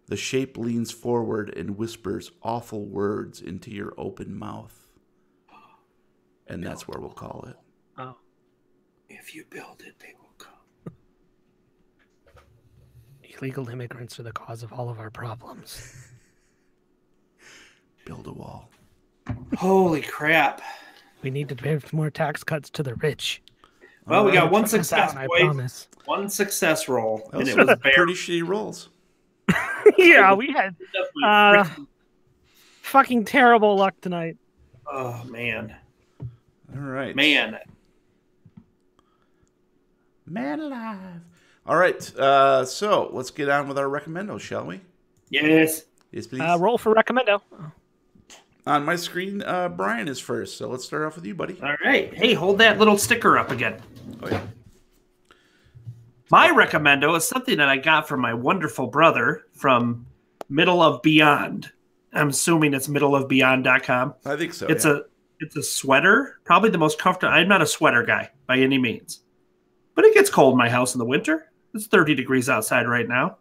[SPEAKER 1] the shape leans forward and whispers awful words into your open mouth. And that's where we'll call it.
[SPEAKER 2] Oh.
[SPEAKER 3] If you build it, they will come.
[SPEAKER 2] Illegal immigrants are the cause of all of our problems.
[SPEAKER 1] Build a wall.
[SPEAKER 3] Holy crap.
[SPEAKER 2] We need to give more tax cuts to the rich.
[SPEAKER 3] Well, we got one
[SPEAKER 2] Check this
[SPEAKER 3] success,
[SPEAKER 2] out, I
[SPEAKER 3] boys.
[SPEAKER 2] promise.
[SPEAKER 3] One success roll, and
[SPEAKER 1] Those
[SPEAKER 3] it
[SPEAKER 1] are
[SPEAKER 3] was
[SPEAKER 1] pretty shitty rolls.
[SPEAKER 2] Yeah, we had fucking terrible luck tonight.
[SPEAKER 3] Oh, man.
[SPEAKER 1] All right.
[SPEAKER 3] Man
[SPEAKER 1] alive. All right. So let's get on with our recommendos, shall we?
[SPEAKER 3] Yes.
[SPEAKER 1] Yes, please.
[SPEAKER 2] Roll for recommendo.
[SPEAKER 1] On my screen, Brian is first. So let's start off with you, buddy.
[SPEAKER 3] All right. Hey, hold that little sticker up again.
[SPEAKER 1] Oh, yeah.
[SPEAKER 3] My recommendo is something that I got from my wonderful brother from Middle of Beyond. I'm assuming it's middleofbeyond.com.
[SPEAKER 1] I think so.
[SPEAKER 3] It's a sweater, probably the most comfortable. I'm not a sweater guy by any means, but it gets cold in my house in the winter. It's 30 degrees outside right now.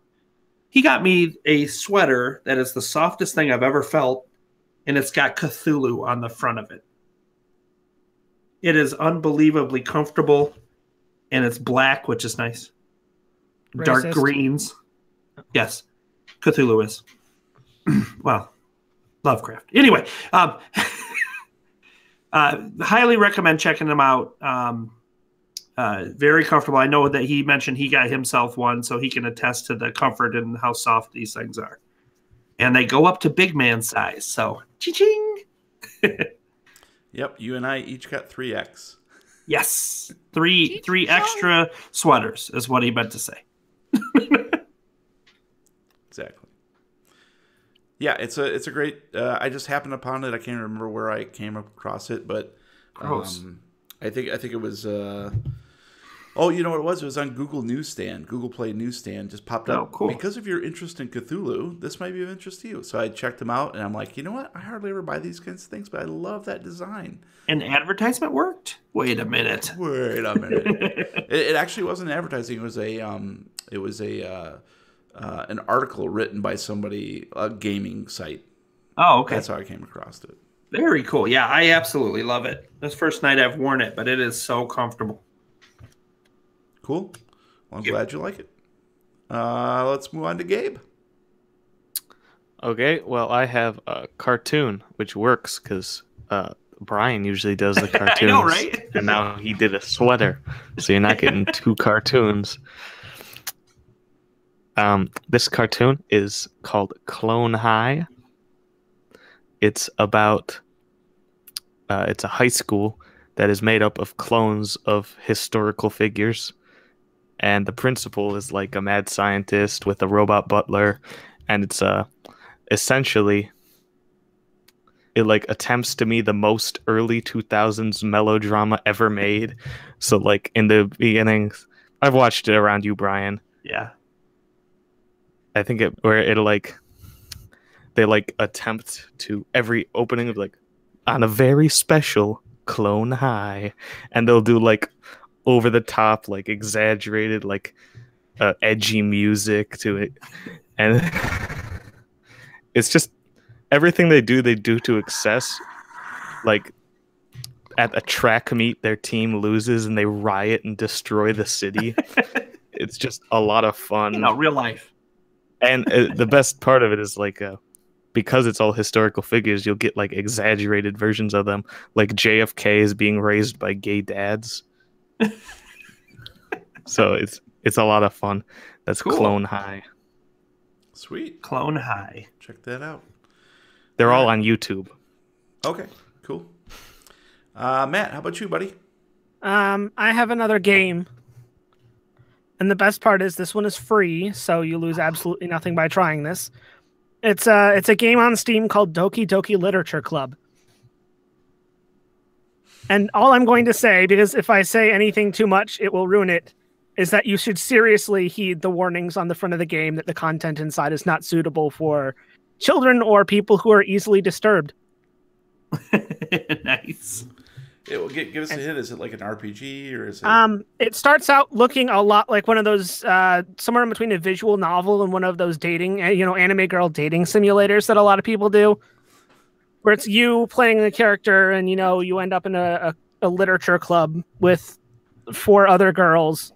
[SPEAKER 3] He got me a sweater that is the softest thing I've ever felt, and it's got Cthulhu on the front of it. It is unbelievably comfortable, and it's black, which is nice.
[SPEAKER 2] Racist.
[SPEAKER 3] Dark greens. Yes. Cthulhu is. Well, Lovecraft. Anyway, highly recommend checking them out. Very comfortable. I know that he mentioned he got himself one, so he can attest to the comfort and how soft these things are. And they go up to big man size. So, ching.
[SPEAKER 1] Yep, you and I each got 3X.
[SPEAKER 3] Yes, three extra sweaters is what he meant to say.
[SPEAKER 1] Exactly. Yeah, it's a great. I just happened upon it. I can't remember where I came across it, but I think it was. Oh, you know what it was? It was on Google Newsstand. Google Play Newsstand just popped up.
[SPEAKER 3] Oh, cool.
[SPEAKER 1] Because of your interest in Cthulhu, this might be of interest to you. So I checked them out, and I'm like, you know what? I hardly ever buy these kinds of things, but I love that design.
[SPEAKER 3] An advertisement worked? Wait a minute.
[SPEAKER 1] It actually wasn't advertising. It was an article written by somebody, a gaming site.
[SPEAKER 3] Oh, okay.
[SPEAKER 1] That's how I came across it.
[SPEAKER 3] Very cool. Yeah, I absolutely love it. This first night I've worn it, but it is so comfortable.
[SPEAKER 1] Cool. Well, I'm glad you like it. Let's move on to Gabe.
[SPEAKER 4] Okay, well, I have a cartoon, which works because Brian usually does the cartoons.
[SPEAKER 3] I know, right?
[SPEAKER 4] And now he did a sweater, so you're not getting two cartoons. This cartoon is called Clone High. It's about it's a high school that is made up of clones of historical figures, and the principal is like a mad scientist with a robot butler, and it's essentially it like attempts to be the most early 2000s melodrama ever made. So like in the beginning, I've watched it around you, Brian.
[SPEAKER 3] Yeah.
[SPEAKER 4] I think they like attempt to every opening of like on a very special Clone High, and they'll do like over the top, like exaggerated, like edgy music to it, and it's just everything they do to excess. Like at a track meet, their team loses and they riot and destroy the city. It's just a lot of fun.
[SPEAKER 3] You know, real life.
[SPEAKER 4] And the best part of it is like because it's all historical figures, you'll get like exaggerated versions of them. Like JFK is being raised by gay dads. So it's a lot of fun. That's cool. Clone High.
[SPEAKER 1] Sweet.
[SPEAKER 3] Clone High.
[SPEAKER 1] Check that out.
[SPEAKER 4] They're all on YouTube.
[SPEAKER 1] Okay, cool. Matt, how about you, buddy?
[SPEAKER 2] I have another game. And the best part is this one is free, so you lose absolutely nothing by trying this. It's a game on Steam called Doki Doki Literature Club. And all I'm going to say, because if I say anything too much, it will ruin it, is that you should seriously heed the warnings on the front of the game that the content inside is not suitable for children or people who are easily disturbed.
[SPEAKER 3] Nice.
[SPEAKER 1] It will give us a hint. Is it like an RPG or is it?
[SPEAKER 2] It starts out looking a lot like one of those somewhere in between a visual novel and one of those dating, anime girl dating simulators that a lot of people do, where it's you playing a character and you end up in a literature club with 4 other girls,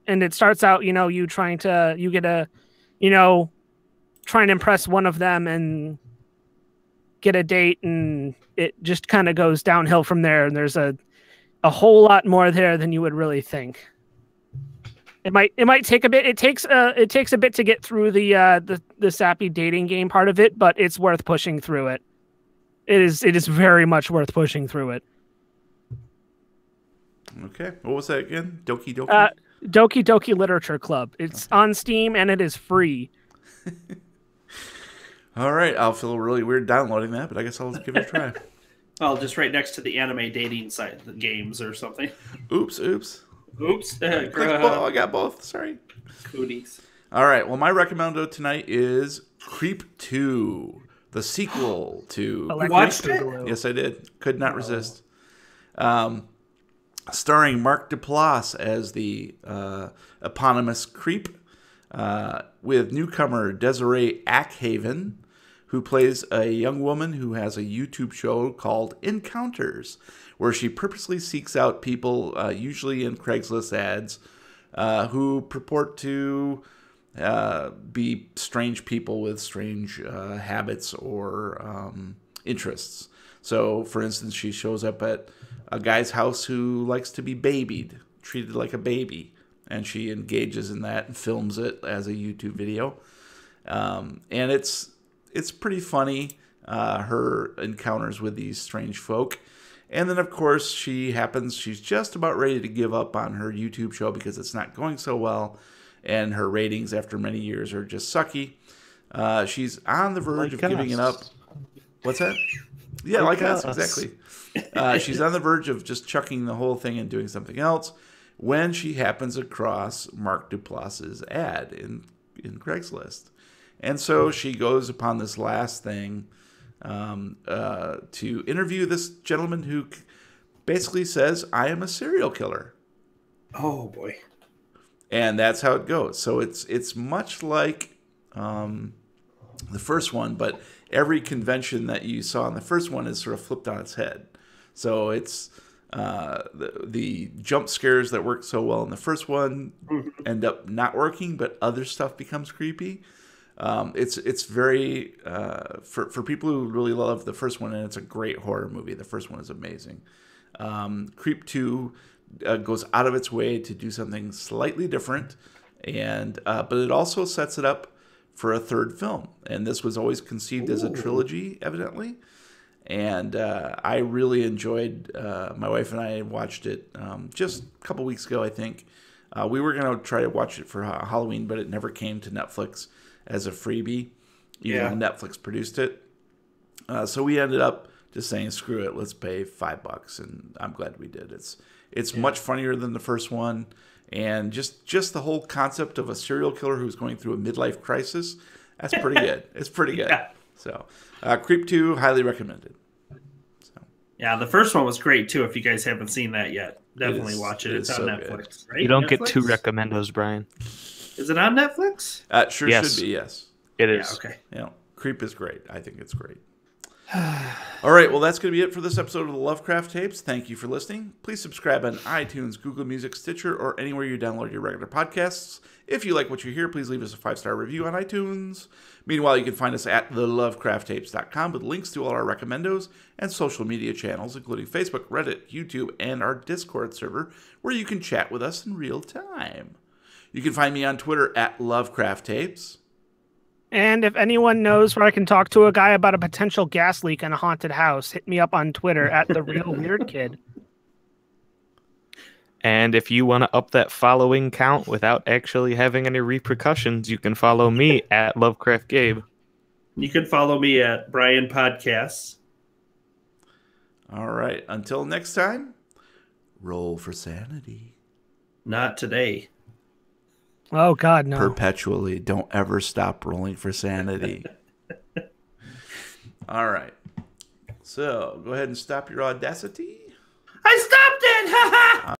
[SPEAKER 2] and it starts out you trying to impress one of them and get a date, and it just kind of goes downhill from there. And there's a whole lot more there than you would really think. It might take a bit. It takes a bit to get through the sappy dating game part of it, but it's worth pushing through it. It is very much worth pushing through it.
[SPEAKER 1] Okay, what was that again? Doki Doki.
[SPEAKER 2] Doki Doki Literature Club. It's on Steam and it is free.
[SPEAKER 1] All right, I'll feel really weird downloading that, but I guess I'll give it a try.
[SPEAKER 3] Well, just right next to the anime dating site, the games or something.
[SPEAKER 1] Oops.
[SPEAKER 3] I
[SPEAKER 1] got both. Sorry.
[SPEAKER 3] Cooties.
[SPEAKER 1] All right, well, my recommendo tonight is Creep 2, the sequel to...
[SPEAKER 3] You watched it?
[SPEAKER 1] Yes, I did. Could not resist. Starring Mark Duplass as the eponymous Creep, with newcomer Desiree Ackhaven, who plays a young woman who has a YouTube show called Encounters, where she purposely seeks out people, usually in Craigslist ads, who purport to be strange people with strange habits or interests. So, for instance, she shows up at a guy's house who likes to be babied, treated like a baby, and she engages in that and films it as a YouTube video. And it's pretty funny, her encounters with these strange folk. And then, of course, she's just about ready to give up on her YouTube show because it's not going so well, and her ratings after many years are just sucky. She's on the verge of giving it up. What's that? Yeah, like us, exactly. She's on the verge of just chucking the whole thing and doing something else when she happens across Mark Duplass's ad in Craigslist. And so she goes upon this last thing to interview this gentleman who basically says, I am a serial killer.
[SPEAKER 3] Oh, boy.
[SPEAKER 1] And that's how it goes. So it's much like the first one, but every convention that you saw in the first one is sort of flipped on its head. So it's the jump scares that worked so well in the first one end up not working, but other stuff becomes creepy. It's very for people who really love the first one, and it's a great horror movie. The first one is amazing. Creep 2 goes out of its way to do something slightly different, and but it also sets it up for a third film. And this was always conceived as a trilogy, evidently. And I really enjoyed. My wife and I watched it just a couple weeks ago, I think. We were going to try to watch it for Halloween, but it never came to Netflix as a freebie, even though Netflix produced it. So we ended up just saying, screw it, let's pay $5, and I'm glad we did. It's much funnier than the first one, and just the whole concept of a serial killer who's going through a midlife crisis, that's pretty good. It's pretty good.
[SPEAKER 3] Yeah.
[SPEAKER 1] So Creep 2, highly recommended. So.
[SPEAKER 3] Yeah, the first one was great, too, if you guys haven't seen that yet. Definitely watch it. It's on Netflix, right?
[SPEAKER 4] You don't
[SPEAKER 3] Netflix?
[SPEAKER 4] get two recommendos, Brian.
[SPEAKER 3] Is it on Netflix?
[SPEAKER 1] Sure
[SPEAKER 4] Yes.
[SPEAKER 1] should be, yes.
[SPEAKER 4] It is.
[SPEAKER 3] Yeah, okay.
[SPEAKER 1] You know, Creep is great. I think it's great. All right, well, that's going to be it for this episode of the Lovecraft Tapes. Thank you for listening. Please subscribe on iTunes, Google Music, Stitcher, or anywhere you download your regular podcasts. If you like what you hear, please leave us a 5-star review on iTunes. Meanwhile, you can find us at thelovecrafttapes.com with links to all our recommendos and social media channels, including Facebook, Reddit, YouTube, and our Discord server, where you can chat with us in real time. You can find me on Twitter at Lovecraft Tapes.
[SPEAKER 2] And if anyone knows where I can talk to a guy about a potential gas leak in a haunted house, hit me up on Twitter at The Real Weird Kid.
[SPEAKER 4] And if you want to up that following count without actually having any repercussions, you can follow me at Lovecraft Gabe.
[SPEAKER 3] You can follow me at Brian Podcasts.
[SPEAKER 1] All right. Until next time, roll for sanity.
[SPEAKER 3] Not today.
[SPEAKER 2] Oh, God, no.
[SPEAKER 1] Perpetually. Don't ever stop rolling for sanity. All right. So go ahead and stop your audacity.
[SPEAKER 3] I stopped it! Ha ha!